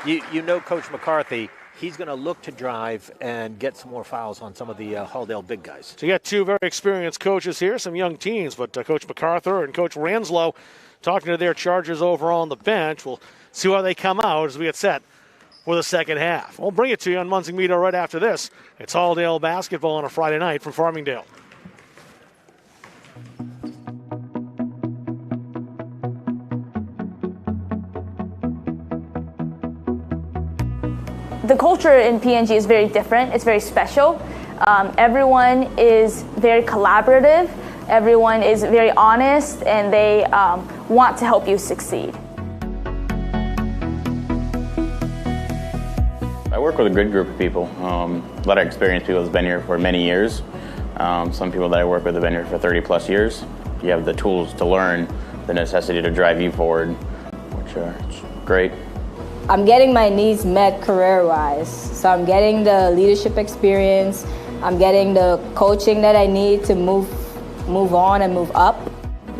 to, Coach McCarthy, he's going to look to drive and get some more fouls on some of the Halldale big guys.
So you got two very experienced coaches here, some young teams, but Coach MacArthur and Coach Ranslow talking to their Chargers over on the bench. We'll see how they come out as we get set for the second half. We'll bring it to you on Munzing Media right after this. It's Halldale basketball on a Friday night from Farmingdale.
The culture in PNG is very different. It's very special. Everyone is very collaborative. Everyone is very honest, and they want to help you succeed.
I work with a good group of people. A lot of experienced people have been here for many years. Some people that I work with have been here for 30 plus years. You have the tools to learn, the necessity to drive you forward, which are great.
I'm getting my needs met career-wise. So I'm getting the leadership experience. I'm getting the coaching that I need to move on and move up.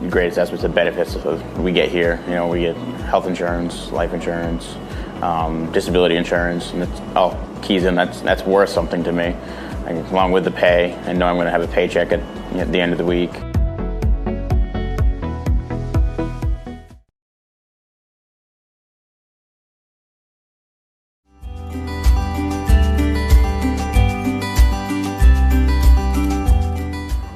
Great assessments of benefits we get here. We get health insurance, life insurance, disability insurance, and it's all keys in. That's worth something to me. Along with the pay, I know I'm going to have a paycheck at the end of the week.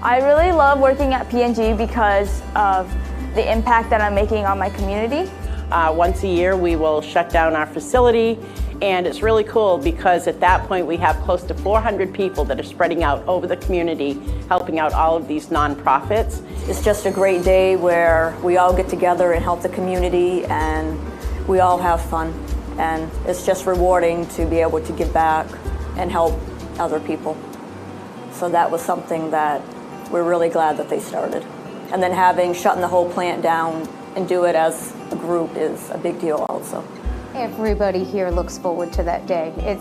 I really love working at PNG because of the impact that I'm making on my community.
Once a year we will shut down our facility, and it's really cool because at that point we have close to 400 people that are spreading out over the community, helping out all of these nonprofits.
It's just a great day where we all get together and help the community, and we all have fun. And it's just rewarding to be able to give back and help other people. So that was something that we're really glad that they started. And then shutting the whole plant down and do it as a group is a big deal also.
Everybody here looks forward to that day. It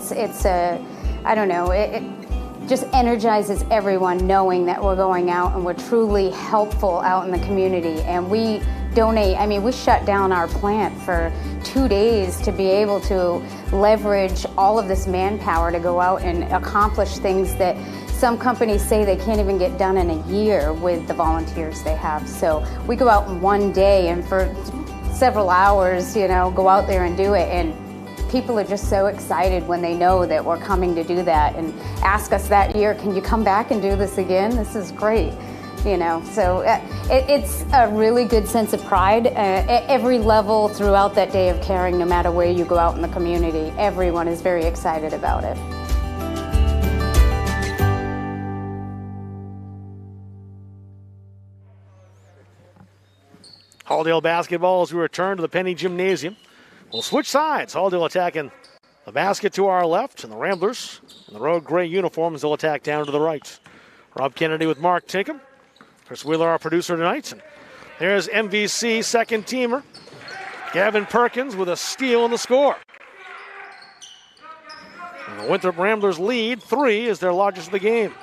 just energizes everyone knowing that we're going out and we're truly helpful out in the community. And we donate, we shut down our plant for 2 days to be able to leverage all of this manpower to go out and accomplish things that some companies say they can't even get done in a year with the volunteers they have. So we go out in 1 day and for several hours, go out there and do it. And people are just so excited when they know that we're coming to do that and ask us that year, can you come back and do this again? This is great. So it's a really good sense of pride at every level throughout that day of caring, no matter where you go out in the community. Everyone is very excited about it.
Halldale basketball as we return to the Penny Gymnasium. We'll switch sides. Halldale attacking the basket to our left, and the Ramblers in the road gray uniforms, they'll attack down to the right. Rob Kennedy with Mark Tinkham. Chris Wheeler, our producer tonight. And there's MVC second teamer Gavin Perkins with a steal in the score. And the Winthrop Ramblers lead 3 is their largest of the game.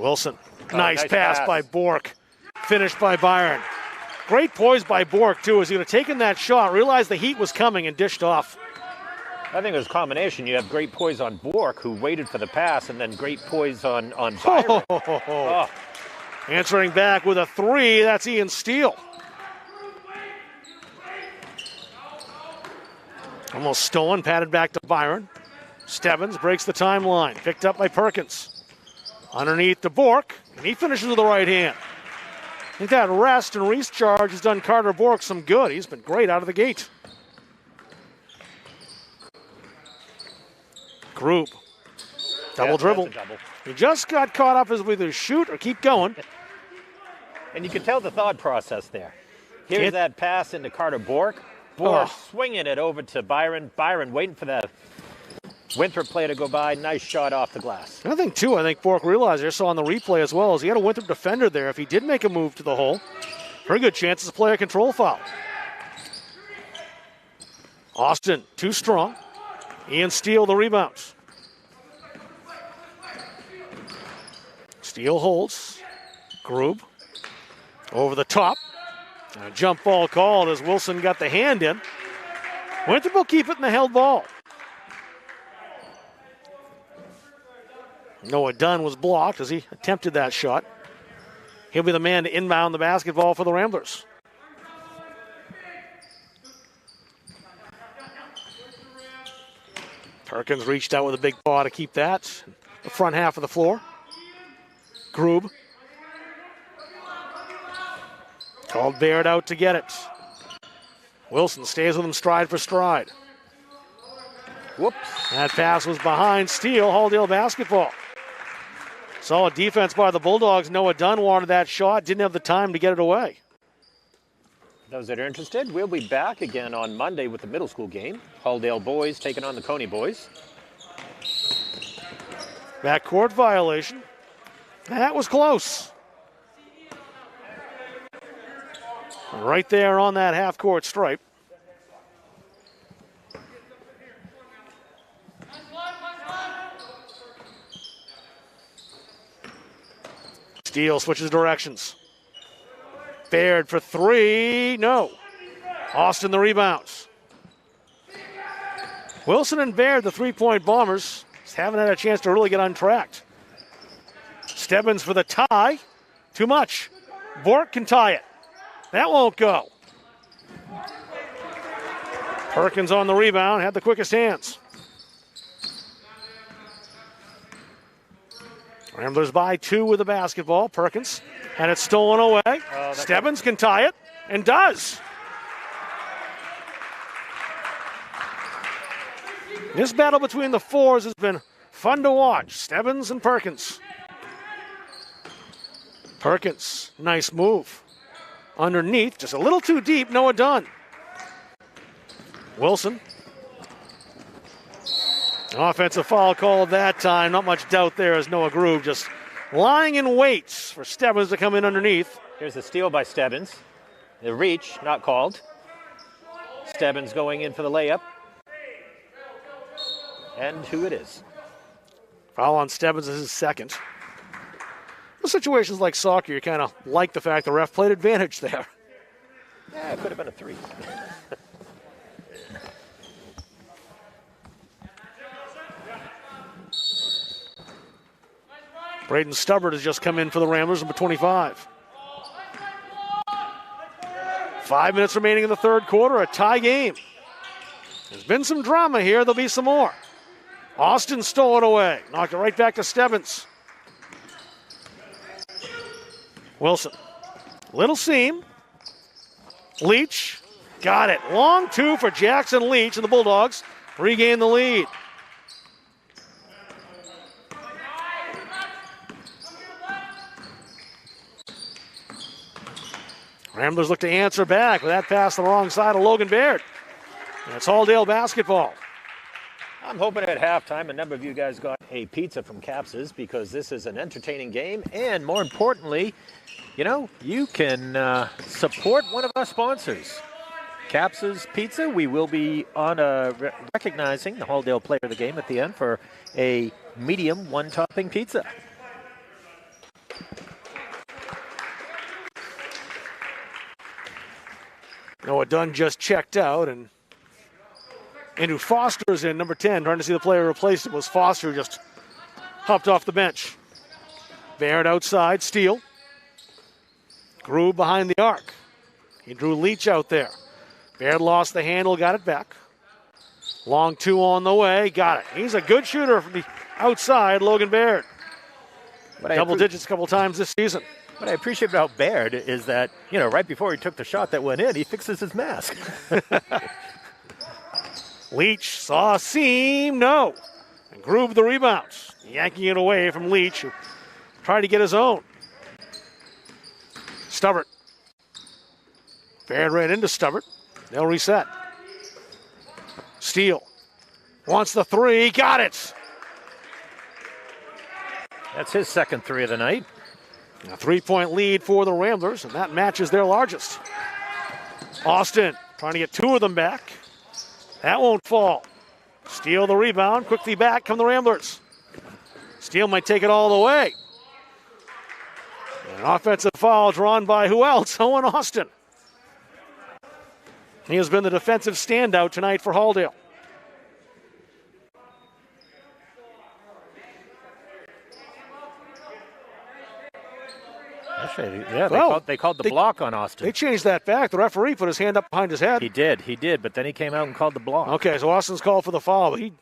Wilson. Nice pass by Bork. Finished by Byron. Great poise by Bork, too, as he would have taken that shot, realized the heat was coming, and dished off.
I think it was a combination. You have great poise on Bork, who waited for the pass, and then great poise on Byron. Oh.
Answering back with a 3, that's Ian Steele. Almost stolen, patted back to Byron. Stebbins breaks the timeline. Picked up by Perkins. Underneath to Bork, and he finishes with the right hand. I think that rest and recharge has done Carter Bork some good. He's been great out of the gate. Group. Double dribble.
Double.
He just got caught up as we either shoot or keep going.
And you can tell the thought process there. Here's that pass into Carter Bork. Bork swinging it over to Byron. Byron waiting for the Winthrop player to go by. Nice shot off the glass.
I think Bork realized, I saw on the replay as well, is he had a Winthrop defender there. If he did make a move to the hole, very good chance it's a player control foul. Austin, too strong. Ian Steele, the rebounds. Steele holds. Grube over the top. And a jump ball called as Wilson got the hand in. Winthrop will keep it in the held ball. Noah Dunn was blocked as he attempted that shot. He'll be the man to inbound the basketball for the Ramblers. Perkins reached out with a big paw to keep that. The front half of the floor. Grube. Called Baird out to get it. Wilson stays with him stride for stride.
Whoops.
That pass was behind Steele. Halldale basketball. Solid defense by the Bulldogs. Noah Dunn wanted that shot. Didn't have the time to get it away.
Those that are interested, we'll be back again on Monday with the middle school game. Halldale boys taking on the Coney boys.
Backcourt violation. That was close. Right there on that half-court stripe. Steele switches directions. Baird for three. No. Austin the rebounds. Wilson and Baird, the three-point bombers, just haven't had a chance to really get untracked. Stebbins for the tie. Too much. Bork can tie it. That won't go. Perkins on the rebound, had the quickest hands. Ramblers by two with the basketball. Perkins had it stolen away. Stebbins can tie it, and does. This battle between the fours has been fun to watch. Stebbins and Perkins. Perkins, nice move. Underneath, just a little too deep, Noah Dunn. Wilson. Offensive foul called that time. Not much doubt there as Noah Grube just lying in wait for Stebbins to come in underneath.
Here's the steal by Stebbins. The reach, not called. Stebbins going in for the layup. And who it is.
Foul on Stebbins is his second. In situations like soccer, you kind of like the fact the ref played advantage there.
Yeah, it could have been a three.
Braden Stubbard has just come in for the Ramblers, number 25. 5 minutes remaining in the third quarter, a tie game. There's been some drama here. There'll be some more. Austin stole it away. Knocked it right back to Stebbins. Wilson. Little seam. Leach. Got it. Long two for Jackson Leach, and the Bulldogs regain the lead. Ramblers look to answer back with that pass the wrong side of Logan Baird. And it's Halldale basketball.
I'm hoping at halftime a number of you guys got a pizza from Caps's because this is an entertaining game. And more importantly, you know, you can support one of our sponsors. Caps's Pizza. We will be on recognizing the Halldale player of the game at the end for a medium one-topping pizza.
Noah Dunn just checked out, and Andrew Foster is in, number 10, trying to see the player replaced him. Was Foster who just hopped off the bench. Baird outside, Steele. Grew behind the arc. He drew Leach out there. Baird lost the handle, got it back. Long 2 on the way. Got it. He's a good shooter from the outside, Logan Baird. Double digits a couple times this season.
What I appreciate about Baird is that, right before he took the shot that went in, he fixes his mask.
Leach saw a seam, no. And Groob the rebounds, yanking it away from Leach, who tried to get his own. Stubbert. Baird ran into Stubbert. They'll reset. Steele wants the 3, got it.
That's his second 3 of the night.
A 3-point lead for the Ramblers, and that matches their largest. Austin trying to get 2 of them back. That won't fall. Steele the rebound, quickly back come the Ramblers. Steele might take it all the way. An offensive foul drawn by who else? Owen Austin. He has been the defensive standout tonight for Halldale.
Actually, yeah, they called the block on Austin.
They changed that back. The referee put his hand up behind his head.
He did, but then he came out and called the block.
Okay, so Austin's called for the foul, but he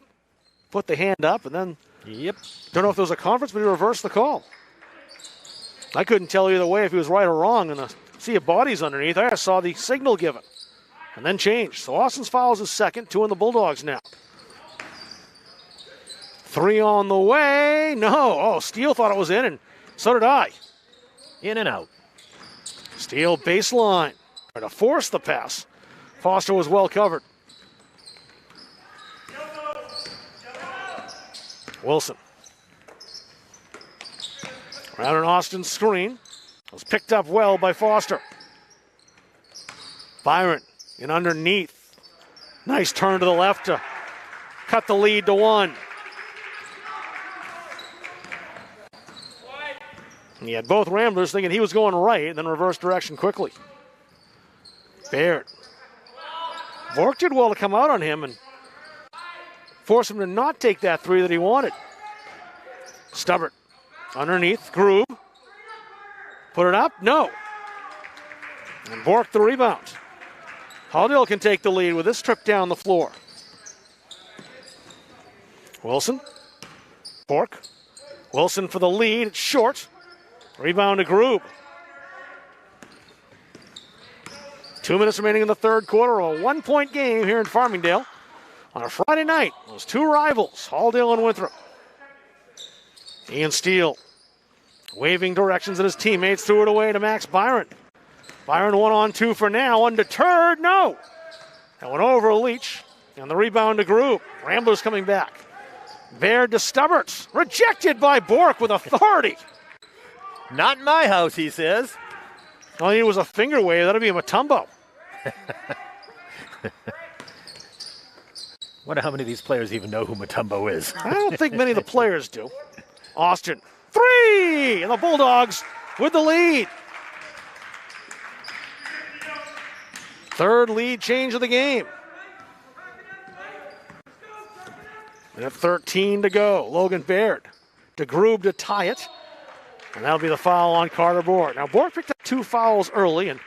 put the hand up and then...
Yep.
Don't know if there was a conference, but he reversed the call. I couldn't tell either way if he was right or wrong, and a sea of bodies underneath. I saw the signal given and then changed. So Austin's foul is his second, 2 on the Bulldogs now. 3 on the way. No. Oh, Steele thought it was in, and so did I.
In and out.
Steele baseline. Trying to force the pass. Foster was well covered. Wilson. Around an Austin screen. Was picked up well by Foster. Byron in underneath. Nice turn to the left to cut the lead to 1. And he had both Ramblers thinking he was going right and then reversed direction quickly. Baird. Vork did well to come out on him and force him to not take that 3 that he wanted. Stubbert underneath. Groob. Put it up. No. And Vork the rebound. Halldale can take the lead with this trip down the floor. Wilson. Vork. Wilson for the lead. It's short. Rebound to Groob. 2 minutes remaining in the third quarter. A 1-point game here in Farmingdale on a Friday night. Those 2 rivals, Halldale and Winthrop. Ian Steele waving directions at his teammates. Threw it away to Max Byron. Byron 1-on-2 for now. Undeterred. No. That went over Leach. And the rebound to Groob. Ramblers coming back. Baird to Stubbert. Rejected by Bork with authority.
Not in my house, he says.
All he needed was a finger wave. That'll be a Mutombo.
Wonder how many of these players even know who Mutombo is.
I don't think many of the players do. Austin, 3! And the Bulldogs with the lead. Third lead change of the game. Minute 13 to go. Logan Baird to Groob to tie it. And that'll be the foul on Carter Bork. Now, Bork picked up 2 fouls early, and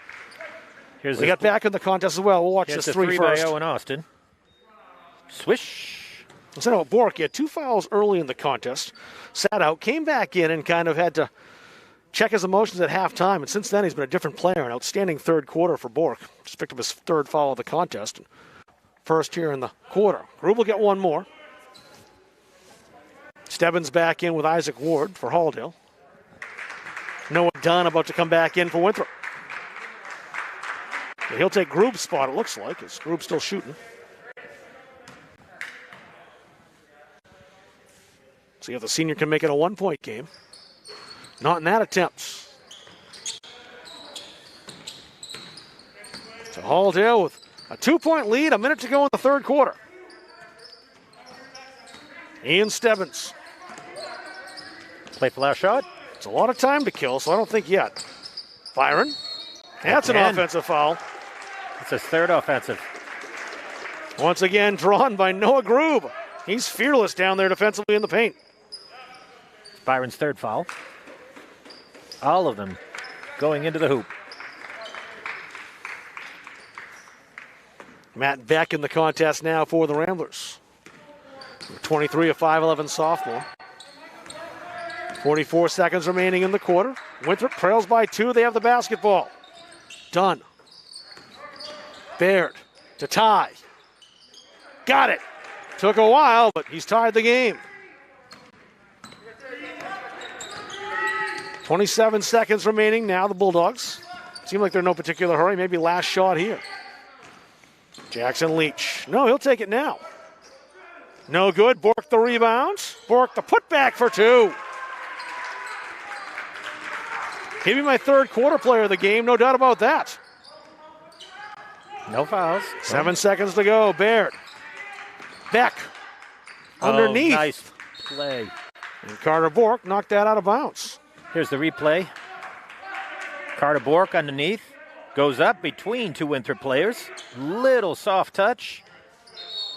we got back in the contest as well. We'll watch this 3 first.
By Owen Austin. Swish.
Instead of Bork, he had 2 fouls early in the contest. Sat out, came back in, and kind of had to check his emotions at halftime. And since then, he's been a different player. An outstanding third quarter for Bork. Just picked up his 3rd foul of the contest. First here in the quarter. Groob will get 1 more. Stebbins back in with Isaac Ward for Halldale. Noah Dunn about to come back in for Winthrop. But he'll take Groob's spot, it looks like, as Groob's still shooting. See if the senior can make it a 1-point game. Not in that attempt. So Halldale with a 2-point lead, a minute to go in the third quarter. Ian Stebbins.
Play flash shot.
It's a lot of time to kill, so I don't think yet. Byron. That's an offensive foul.
It's his 3rd offensive.
Once again, drawn by Noah Groob. He's fearless down there defensively in the paint.
Byron's 3rd foul. All of them going into the hoop.
Matt Beck in the contest now for the Ramblers. 23, a 5'11 sophomore. 44 seconds remaining in the quarter. Winthrop trails by 2. They have the basketball. Dunn. Baird to tie. Got it. Took a while, but he's tied the game. 27 seconds remaining now, the Bulldogs. Seem like they're in no particular hurry. Maybe last shot here. Jackson Leach. No, he'll take it now. No good. Bork the rebound. Bork the putback for 2. He'll be my third quarter player of the game, no doubt about that.
No fouls.
7 seconds to go. Baird. Beck. Underneath.
Nice play.
And Carter Bork knocked that out of bounds.
Here's the replay. Carter Bork underneath. Goes up between 2 Winthrop players. Little soft touch.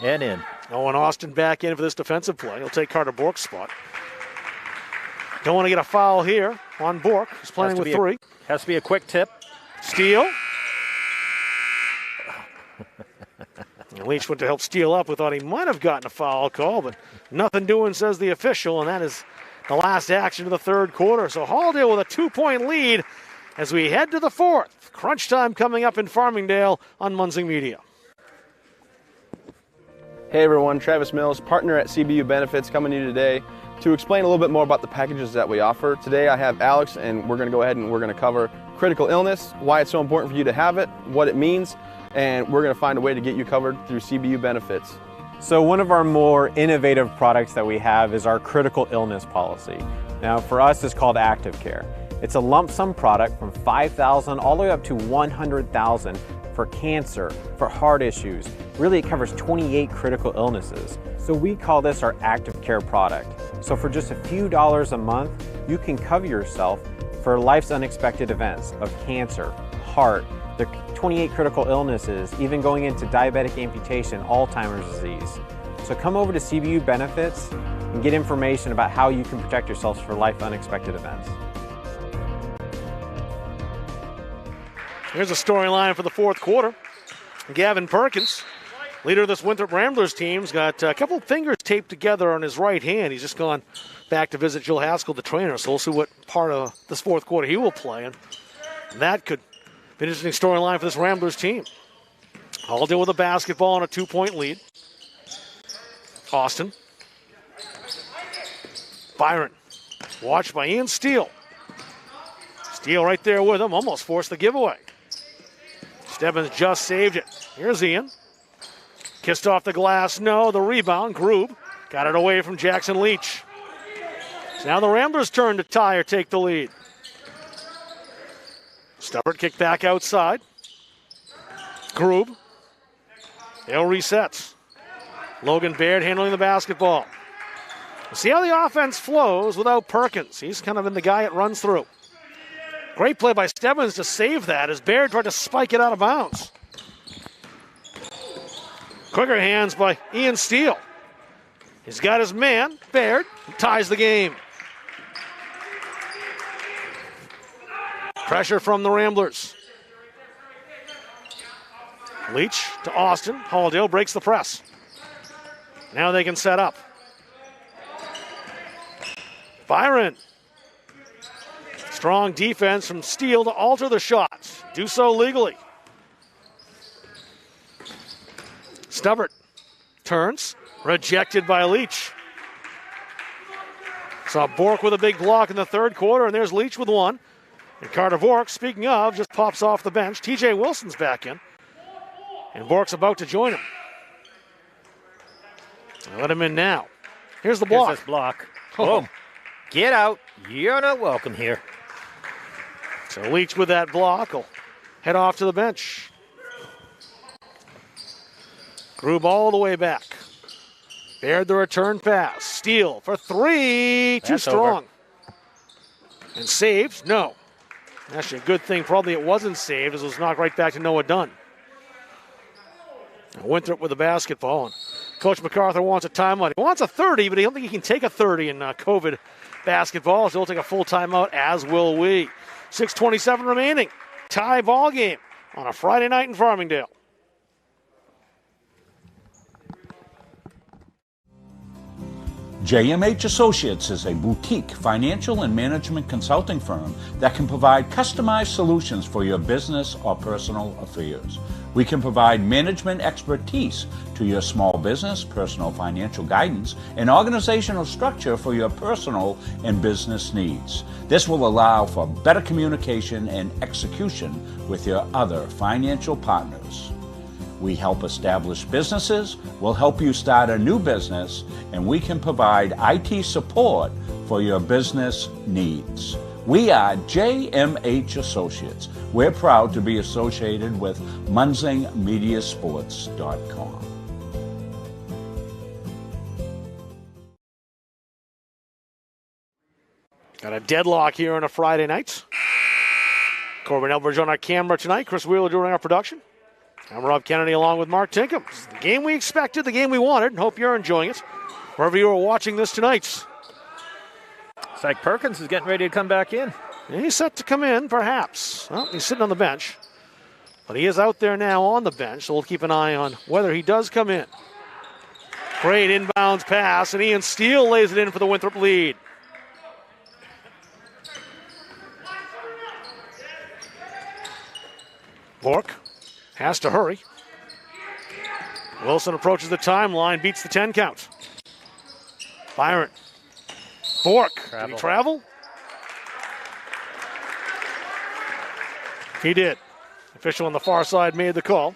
And in.
Owen Austin back in for this defensive play. He'll take Carter Bork's spot. Don't want to get a foul here on Bork. He's playing with 3.
Has to be a quick tip.
Steal. And Leach went to help steal up. We thought he might have gotten a foul call, but nothing doing, says the official, and that is the last action of the third quarter. So Halldale with a 2-point lead as we head to the fourth. Crunch time coming up in Farmingdale on Munzing Media.
Hey everyone, Travis Mills, partner at CBU Benefits, coming to you today to explain a little bit more about the packages that we offer. Today I have Alex, and we're going to go ahead and we're going to cover critical illness, why it's so important for you to have it, what it means, and we're going to find a way to get you covered through CBU Benefits.
So one of our more innovative products that we have is our critical illness policy. Now for us, it's called Active Care. It's a lump sum product from $5,000 all the way up to $100,000 for cancer, for heart issues. Really, it covers 28 critical illnesses. So we call this our Active Care product. So for just a few dollars a month, you can cover yourself for life's unexpected events of cancer, heart, the 28 critical illnesses, even going into diabetic amputation, Alzheimer's disease. So come over to CBU Benefits and get information about how you can protect yourselves for life unexpected events.
Here's a storyline for the fourth quarter. Gavin Perkins, leader of this Winthrop Ramblers team, has got a couple fingers taped together on his right hand. He's just gone back to visit Jill Haskell, the trainer, so we'll see what part of this fourth quarter he will play in. And that could be an interesting storyline for this Ramblers team. Halldale with a basketball and a 2-point lead. Austin. Byron. Watched by Ian Steele. Steele right there with him, almost forced the giveaway. Stebbins just saved it. Here's Ian. Kissed off the glass, no. The rebound, Grube. Got it away from Jackson Leach. So now the Ramblers' turn to tie or take the lead. Stubbert kicked back outside. Grube. They'll reset. Logan Baird handling the basketball. We'll see how the offense flows without Perkins. He's kind of been the guy it runs through. Great play by Stebbins to save that as Baird tried to spike it out of bounds. Quicker hands by Ian Steele. He's got his man, Baird, who ties the game. Pressure from the Ramblers. Leach to Austin. Halldale breaks the press. Now they can set up. Byron. Strong defense from Steele to alter the shots. Do so legally. Stubbert turns. Rejected by Leach. Saw Bork with a big block in the third quarter, and there's Leach with one. And Carter Bork, speaking of, just pops off the bench. TJ Wilson's back in. And Bork's about to join him. Let him in now. Here's the block.
Here's this block. Boom. Get out. You're not welcome here.
So Leach with that block will head off to the bench. Grube all the way back. Baird the return pass. Steele for 3. Too strong. Over. And saved? No. Actually, a good thing probably it wasn't saved as it was knocked right back to Noah Dunn. Winthrop with the basketball. And Coach MacArthur wants a timeout. He wants a 30, but he don't think he can take a 30 in COVID basketball. So he'll take a full timeout, as will we. 6:27 remaining. Tie ball game on a Friday night in Farmingdale.
JMH Associates is a boutique financial and management consulting firm that can provide customized solutions for your business or personal affairs. We can provide management expertise to your small business, personal financial guidance, and organizational structure for your personal and business needs. This will allow for better communication and execution with your other financial partners. We help establish businesses, we'll help you start a new business, and we can provide IT support for your business needs. We are JMH Associates. We're proud to be associated with MunsingMediaSports.com.
Got a deadlock here on a Friday night. Corbin Elbridge on our camera tonight. Chris Wheeler doing our production. I'm Rob Kennedy along with Mark Tinkham. It's the game we expected, the game we wanted, and hope you're enjoying it wherever you are watching this tonight.
It's like Perkins is getting ready to come back in.
And he's set to come in, perhaps. Well, he's sitting on the bench. But he is out there now on the bench, so we'll keep an eye on whether he does come in. Great inbounds pass, and Ian Steele lays it in for the Winthrop lead. Bork has to hurry. Wilson approaches the timeline, beats the 10 count. Byron. Bork. Did he travel? He did. Official on the far side made the call.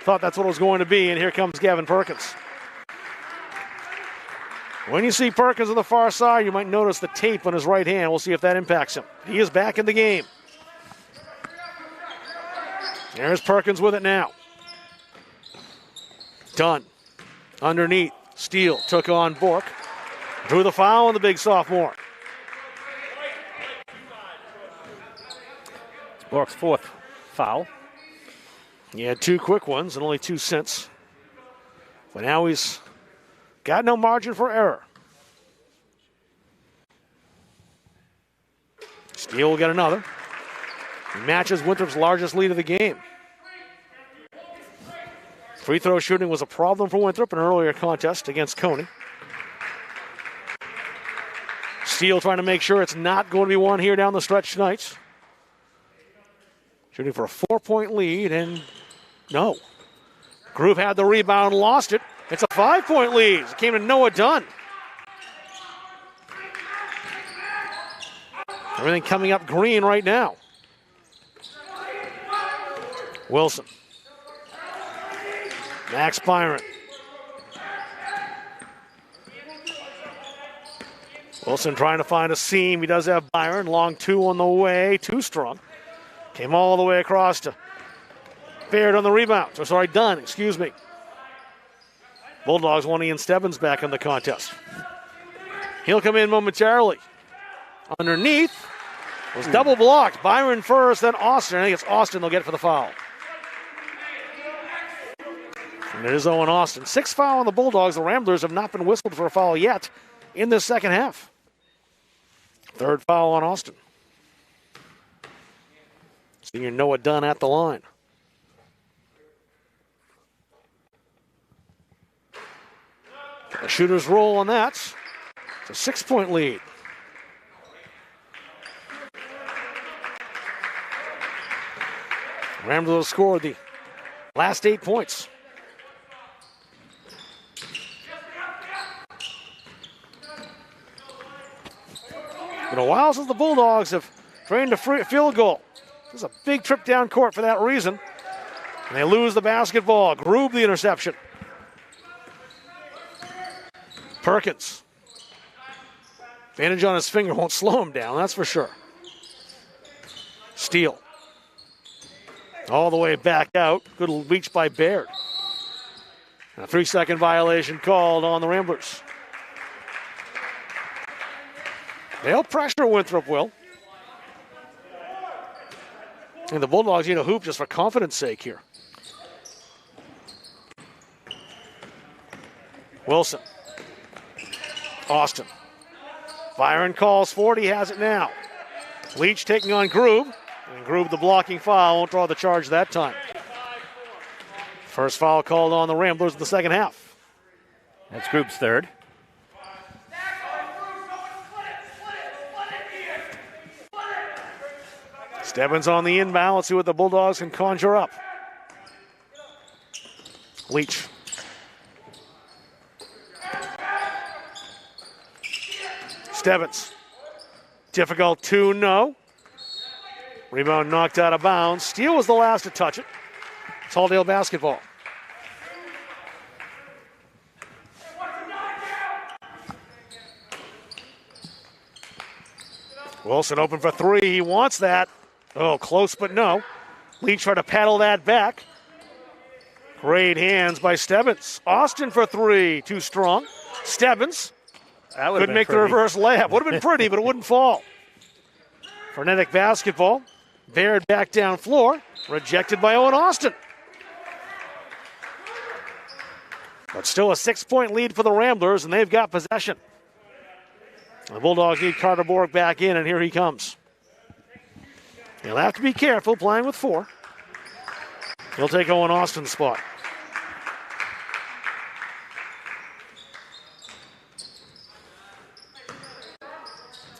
Thought that's what it was going to be, and here comes Gavin Perkins. When you see Perkins on the far side, you might notice the tape on his right hand. We'll see if that impacts him. He is back in the game. There's Perkins with it now. Dunn. Underneath. Steele took on Bork. Drew the foul on the big sophomore.
It's Bork's fourth foul.
He had two quick ones and only two since. But now he's got no margin for error. Steele will get another. He matches Winthrop's largest lead of the game. Free throw shooting was a problem for Winthrop in an earlier contest against Coney. Steele trying to make sure it's not going to be one here down the stretch tonight. Shooting for a 4-point lead, and no. Groove had the rebound, lost it. It's a 5-point lead. It came to Noah Dunn. Everything coming up green right now. Wilson. Max Byron. Wilson trying to find a seam. He does have Byron. Long two on the way. Too strong. Came all the way across to Baird on the rebound. So sorry, Dunn, excuse me. Bulldogs want Ian Stebbins back in the contest. He'll come in momentarily. Underneath was double blocked. Byron first, then Austin. I think it's Austin they'll get for the foul. And it is Owen Austin. Sixth foul on the Bulldogs. The Ramblers have not been whistled for a foul yet in this second half. Third foul on Austin. Senior Noah Dunn at the line. A shooter's roll on that. It's a 6-point lead. Ramblers scored the last 8 points. Been a while since the Bulldogs have drained a field goal. This is a big trip down court for that reason. And they lose the basketball. Groob the interception. Perkins. Bandage on his finger won't slow him down, that's for sure. Steele. All the way back out. Good reach by Baird. A 3-second violation called on the Ramblers. They'll pressure Winthrop, will. And the Bulldogs need a hoop just for confidence sake here. Wilson. Austin. Byron calls for it. He has it now. Leach taking on Groob. And Groob, the blocking foul, won't draw the charge that time. First foul called on the Ramblers in the second half.
That's Group's third.
Stebbins on the inbound. Let's see what the Bulldogs can conjure up. Leach. Stebbins. Difficult 2-0. Rebound knocked out of bounds. Steele was the last to touch it. It's Halldale basketball. Wilson open for three. He wants that. Oh, close, but no. Leach tried to paddle that back. Great hands by Stebbins. Austin for three. Too strong. Stebbins could make the reverse layup. Would have been pretty, but it wouldn't fall. Frenetic basketball. Baird back down floor. Rejected by Owen Austin. But still a 6-point lead for the Ramblers, and they've got possession. The Bulldogs need Carter Borg back in, and here he comes. He'll have to be careful playing with four. He'll take Owen Austin's spot.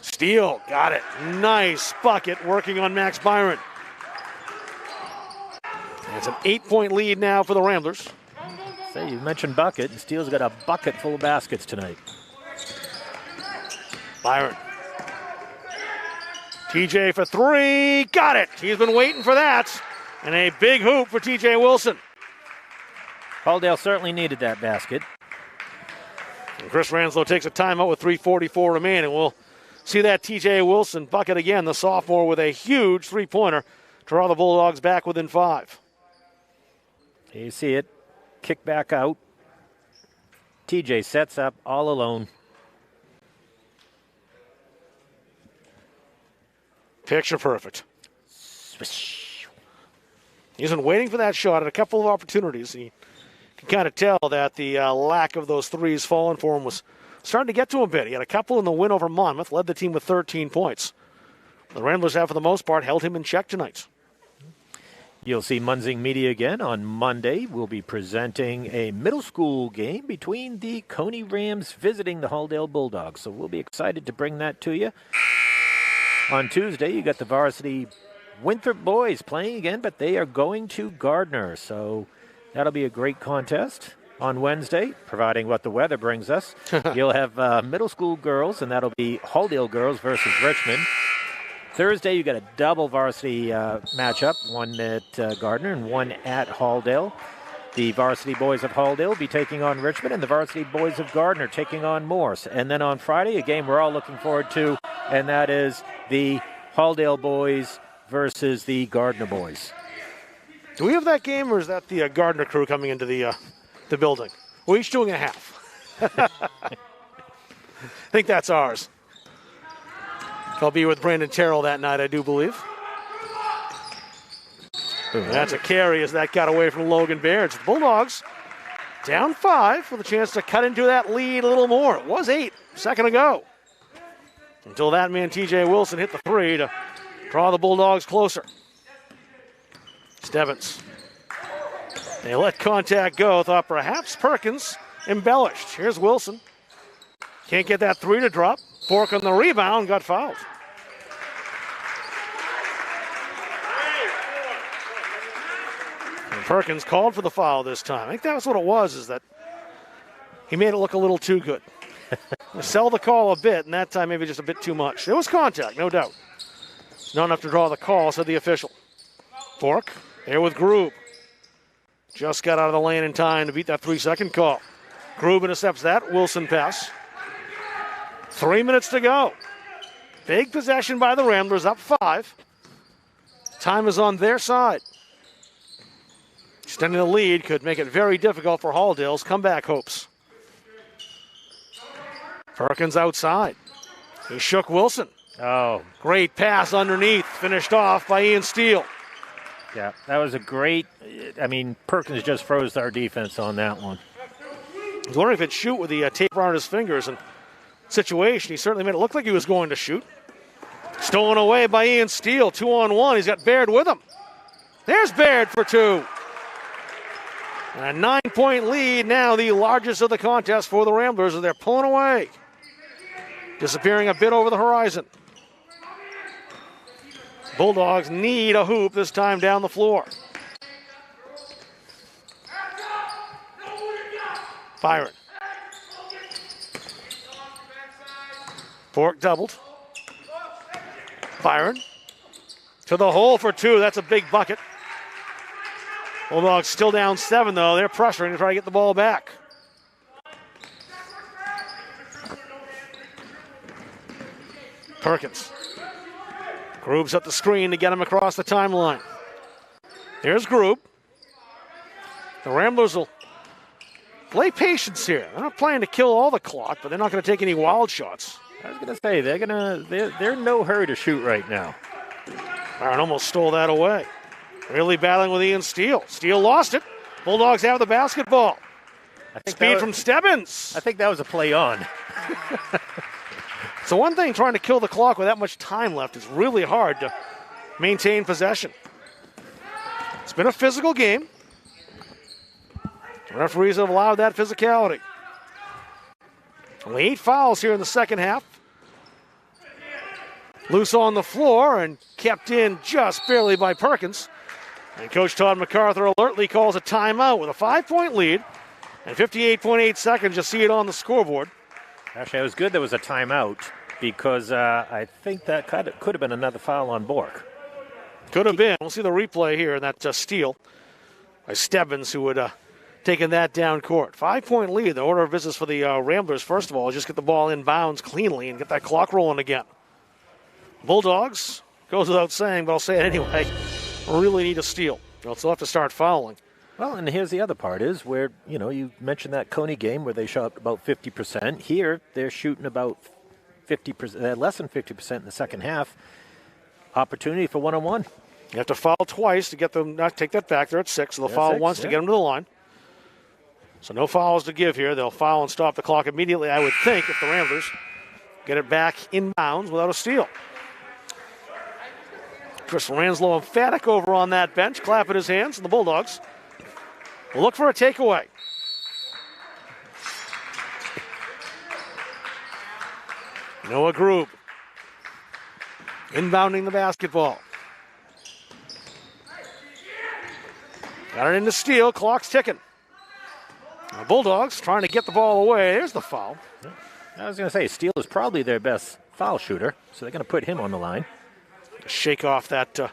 Steele got it. Nice bucket working on Max Byron. It's an 8-point lead now for the Ramblers.
Say, you mentioned bucket, and Steele's got a bucket full of baskets tonight.
Byron. TJ for three. Got it. He's been waiting for that. And a big hoop for TJ Wilson.
Halldale certainly needed that basket.
And Chris Ranslow takes a timeout with 3:44 remaining. We'll see that TJ Wilson bucket again, the sophomore, with a huge three-pointer to draw the Bulldogs back within 5.
You see it. Kick back out. TJ sets up all alone.
Picture perfect. Swish. He's been waiting for that shot at a couple of opportunities. He can kind of tell that the lack of those threes falling for him was starting to get to him a bit. He had a couple in the win over Monmouth, led the team with 13 points. The Ramblers have, for the most part, held him in check tonight.
You'll see Munzing Media again on Monday. We'll be presenting a middle school game between the Coney Rams visiting the Halldale Bulldogs. So we'll be excited to bring that to you. On Tuesday, you got the Varsity Winthrop boys playing again, but they are going to Gardner. So that'll be a great contest. On Wednesday, providing what the weather brings us, you'll have middle school girls, and that'll be Halldale girls versus Richmond. Thursday, you got a double varsity matchup, one at Gardner and one at Halldale. The varsity boys of Halldale will be taking on Richmond, and the varsity boys of Gardner taking on Morse. And then on Friday, a game we're all looking forward to, and that is the Halldale boys versus the Gardner boys.
Do we have that game, or is that the Gardner crew coming into the building? We're each doing a half. I think that's ours. I'll be with Brandon Terrell that night, I do believe. That's a carry as that got away from Logan Baird. The Bulldogs down 5 with a chance to cut into that lead a little more. It was 8 a second ago. Until that man, TJ Wilson, hit the three to draw the Bulldogs closer. Stebbins. They let contact go. Thought perhaps Perkins embellished. Here's Wilson. Can't get that three to drop. Bork on the rebound, got fouled. And Perkins called for the foul this time. I think that was what it was, is that he made it look a little too good. Sell the call a bit, and that time maybe just a bit too much. It was contact, no doubt. Not enough to draw the call, said the official. Bork there with Grube. Just got out of the lane in time to beat that 3-second call. Grube intercepts that. Wilson pass. 3 minutes to go. Big possession by the Ramblers, up 5. Time is on their side. Extending the lead could make it very difficult for Halldale's comeback hopes. Perkins outside. He shook Wilson.
Oh.
Great pass underneath. Finished off by Ian Steele.
Yeah, that was a great, Perkins just froze our defense on that one.
I was wondering if he'd shoot with the tape around his fingers. And situation, he certainly made it look like he was going to shoot. Stolen away by Ian Steele. 2-on-1. He's got Baird with him. There's Baird for 2. And a 9-point lead now, the largest of the contest for the Ramblers as they're pulling away. Disappearing a bit over the horizon. Bulldogs need a hoop this time down the floor. Byron. Bork doubled. Byron to the hole for two. That's a big bucket. Bulldogs still down 7, though. They're pressuring to try to get the ball back. Perkins. Groove's up the screen to get him across the timeline. Here's Groove. The Ramblers will play patience here. They're not playing to kill all the clock, but they're not going to take any wild shots.
I was going to say, they're in no hurry to shoot right now.
Byron almost stole that away. Really battling with Ian Steele. Steele lost it. Bulldogs have the basketball. Speed from Stebbins.
I think that was a play on.
So one thing, trying to kill the clock with that much time left is really hard to maintain possession. It's been a physical game. The referees have allowed that physicality. Only 8 fouls here in the second half. Loose on the floor and kept in just barely by Perkins. And Coach Todd MacArthur alertly calls a timeout with a 5-point lead and 58.8 seconds. You'll see it on the scoreboard.
Actually, it was good there was a timeout because I think that could have been another foul on Bork.
Could have been. We'll see the replay here, and that's steal by Stebbins, who would taken that down court. 5-point lead. The order of business for the Ramblers, first of all, is just get the ball in bounds cleanly and get that clock rolling again. Bulldogs, goes without saying, but I'll say it anyway, really need a steal. They'll have to start fouling.
Well, and here's the other part is where, you mentioned that Coney game where they shot about 50%. Here, they're shooting about 50%, less than 50% in the second half. Opportunity for one-on-one.
You have to foul twice to get them, not take that back. They're at 6, so they'll foul once to get them to the line. So no fouls to give here. They'll foul and stop the clock immediately, I would think, if the Ramblers get it back in bounds without a steal. Chris Ranslow emphatic over on that bench, clapping his hands, and the Bulldogs will look for a takeaway. Noah Grube inbounding the basketball. Got it into steal, clock's ticking. The Bulldogs trying to get the ball away. There's the foul.
I was going to say, Steele is probably their best foul shooter, so they're going to put him on the line.
Shake off that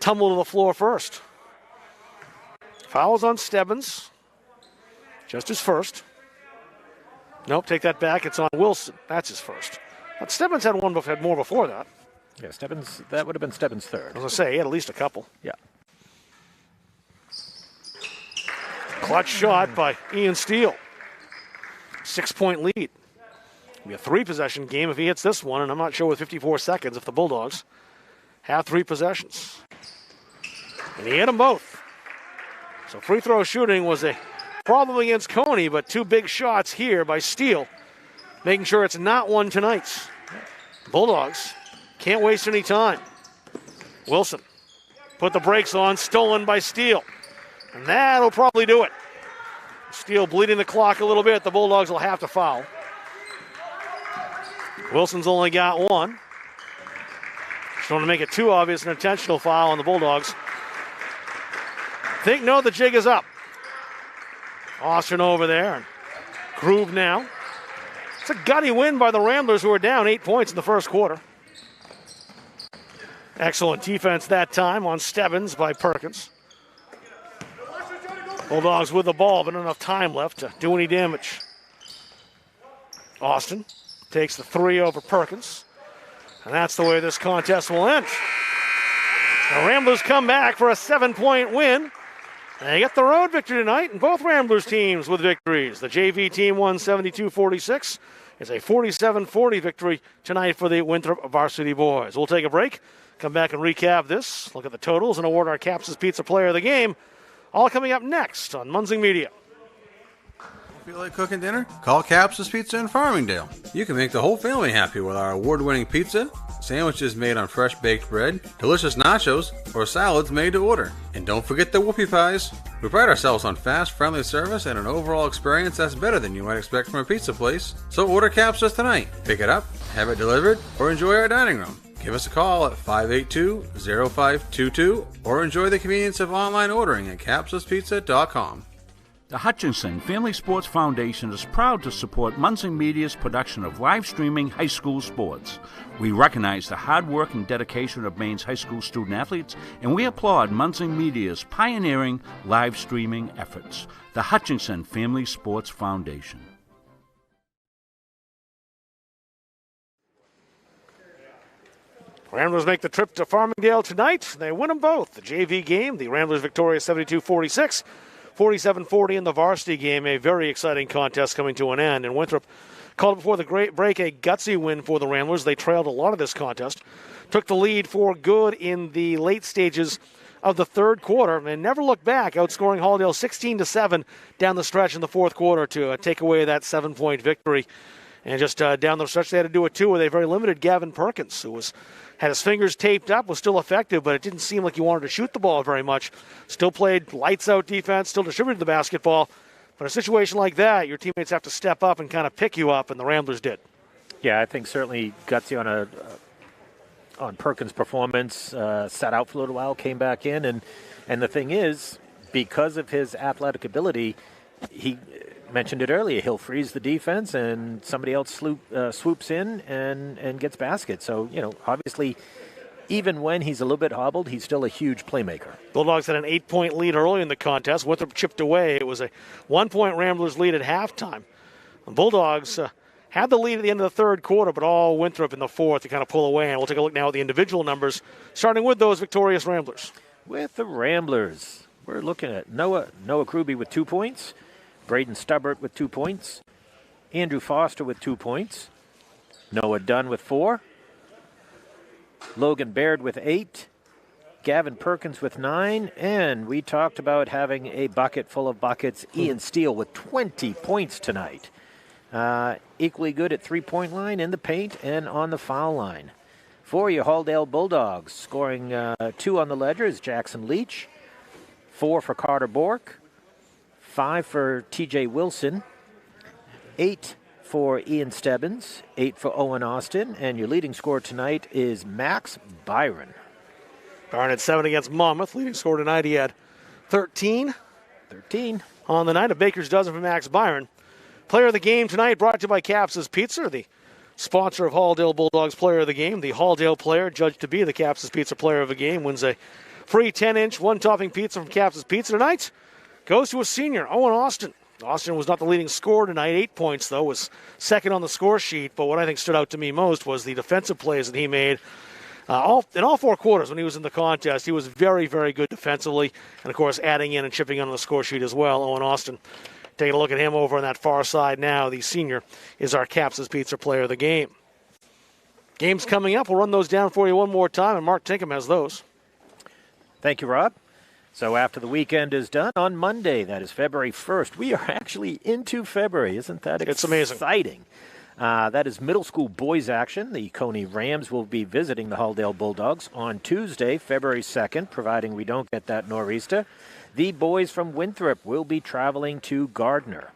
tumble to the floor first. Fouls on Stebbins. Just his first. Nope, take that back. It's on Wilson. That's his first. But Stebbins had more before that.
Yeah, Stebbins, that would have been Stebbins' third.
I was going to say, he had at least a couple.
Yeah.
Clutch shot by Ian Steele. 6-point lead. It'll be a 3-possession game if he hits this one, and I'm not sure with 54 seconds if the Bulldogs have 3 possessions. And he hit them both. So free throw shooting was a problem against Coney, but 2 big shots here by Steele, making sure it's not one tonight's. Bulldogs can't waste any time. Wilson put the brakes on, stolen by Steele. And that'll probably do it. Steele bleeding the clock a little bit. The Bulldogs will have to foul. Wilson's only got 1. Just want to make it too obvious, an intentional foul on the Bulldogs. The jig is up. Austin over there. And Groove now. It's a gutty win by the Ramblers, who are down 8 points in the first quarter. Excellent defense that time on Stebbins by Perkins. Bulldogs with the ball, but not enough time left to do any damage. Austin takes the 3 over Perkins. And that's the way this contest will end. The Ramblers come back for a 7-point win. They get the road victory tonight, and both Ramblers teams with victories. The JV team won 72-46. It's a 47-40 victory tonight for the Winthrop Varsity boys. We'll take a break, come back and recap this, look at the totals, and award our Caps' Pizza Player of the Game. All coming up next on Munzing Media.
Feel like cooking dinner? Call Caps' Pizza in Farmingdale. You can make the whole family happy with our award-winning pizza, sandwiches made on fresh baked bread, delicious nachos, or salads made to order. And don't forget the whoopie pies. We pride ourselves on fast, friendly service and an overall experience that's better than you might expect from a pizza place. So order Caps tonight. Pick it up, have it delivered, or enjoy our dining room. Give us a call at 582-0522 or enjoy the convenience of online ordering at capsuspizza.com.
The Hutchinson Family Sports Foundation is proud to support Munson Media's production of live streaming high school sports. We recognize the hard work and dedication of Maine's high school student athletes, and we applaud Munson Media's pioneering live streaming efforts. The Hutchinson Family Sports Foundation.
Ramblers make the trip to Farmingdale tonight. They win them both. The JV game, the Ramblers victorious 72-46. 47-40 in the varsity game, a very exciting contest coming to an end. And Winthrop called before the great break a gutsy win for the Ramblers. They trailed a lot of this contest, took the lead for good in the late stages of the third quarter, and never looked back, outscoring Halldale 16-7 down the stretch in the fourth quarter to take away that 7-point victory. And just down the stretch, they had to do it too with a very limited Gavin Perkins, who had his fingers taped up, was still effective, but it didn't seem like he wanted to shoot the ball very much. Still played lights-out defense, still distributed the basketball. But in a situation like that, your teammates have to step up and kind of pick you up, and the Ramblers did.
Yeah, I think certainly gutsy on Perkins' performance. Sat out for a little while, came back in, and the thing is, because of his athletic ability, he mentioned it earlier, he'll freeze the defense and somebody else swoops in and gets baskets. So, obviously, even when he's a little bit hobbled, he's still a huge playmaker.
Bulldogs had an 8-point lead early in the contest. Winthrop chipped away. It was a 1-point Ramblers lead at halftime. The Bulldogs had the lead at the end of the third quarter, but all Winthrop in the fourth to kind of pull away. And we'll take a look now at the individual numbers, starting with those victorious Ramblers.
With the Ramblers, we're looking at Noah Kruby with 2 points. Braden Stubbert with 2 points. Andrew Foster with 2 points. Noah Dunn with 4. Logan Baird with 8. Gavin Perkins with 9. And we talked about having a bucket full of buckets. Ian Steele with 20 points tonight. Equally good at three-point line, in the paint, and on the foul line. For your Halldale Bulldogs, scoring 2 on the ledger is Jackson Leach. 4 for Carter Bork. 5 for TJ Wilson, 8 for Ian Stebbins, 8 for Owen Austin, and your leading scorer tonight is Max Byron.
Byron had 7 against Monmouth. Leading scorer tonight, he had 13.
13.
On the night, a baker's dozen for Max Byron. Player of the game tonight brought to you by Capsa's Pizza, the sponsor of Halldale Bulldogs Player of the Game. The Halldale player, judged to be the Capsa's Pizza Player of the Game, wins a free 10-inch, one-topping pizza from Capsa's Pizza tonight. Goes to a senior, Owen Austin. Austin was not the leading scorer tonight, 8 points, though, was second on the score sheet. But what I think stood out to me most was the defensive plays that he made. In all 4 quarters when he was in the contest, he was very, very good defensively. And, of course, adding in and chipping on the score sheet as well, Owen Austin. Taking a look at him over on that far side now, the senior is our Capsa's Pizza Player of the Game. Games coming up. We'll run those down for you one more time, and Mark Tinkham has those.
Thank you, Rob. So after the weekend is done, on Monday, that is February 1st, we are actually into February. Isn't that exciting?
It's amazing.
That is middle school boys action. The Coney Rams will be visiting the Halldale Bulldogs on Tuesday, February 2nd, providing we don't get that nor'easter. The boys from Winthrop will be traveling to Gardner,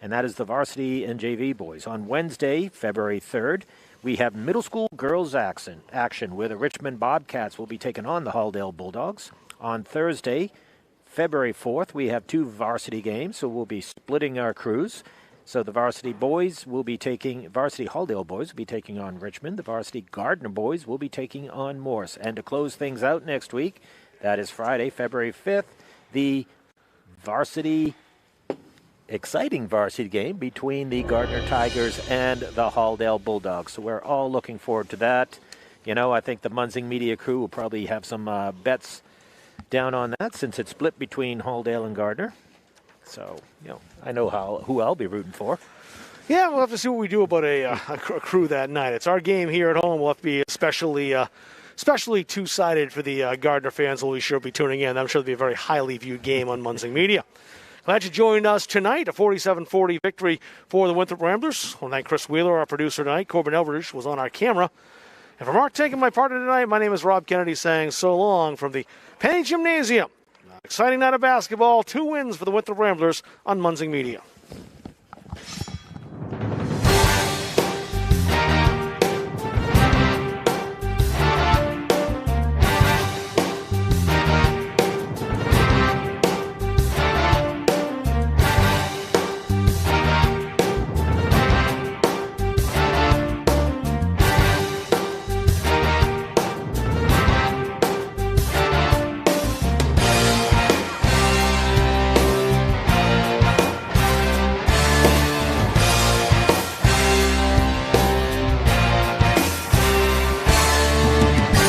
and that is the varsity and JV boys. On Wednesday, February 3rd, we have middle school girls action where the Richmond Bobcats will be taking on the Halldale Bulldogs. On Thursday, February 4th, we have 2 varsity games, so we'll be splitting our crews. So the varsity Halldale boys will be taking on Richmond. The varsity Gardner boys will be taking on Morse. And to close things out next week, that is Friday, February 5th, the exciting varsity game between the Gardner Tigers and the Halldale Bulldogs. So we're all looking forward to that. I think the Munzing Media crew will probably have some bets down on that since it's split between Halldale and Gardner. So, I know who I'll be rooting for.
Yeah, we'll have to see what we do about a crew that night. It's our game here at home. We'll have to be especially two-sided for the Gardner fans who will sure be tuning in. I'm sure it'll be a very highly viewed game on Munzing Media. Glad you joined us tonight. A 47-40 victory for the Winthrop Ramblers. I want to thank Chris Wheeler, our producer tonight. Corbin Elbridge was on our camera. And for Mark taking my partner tonight, my name is Rob Kennedy saying so long from the Penny Gymnasium. Exciting night of basketball. 2 wins for the Winthrop Ramblers on Munzing Media.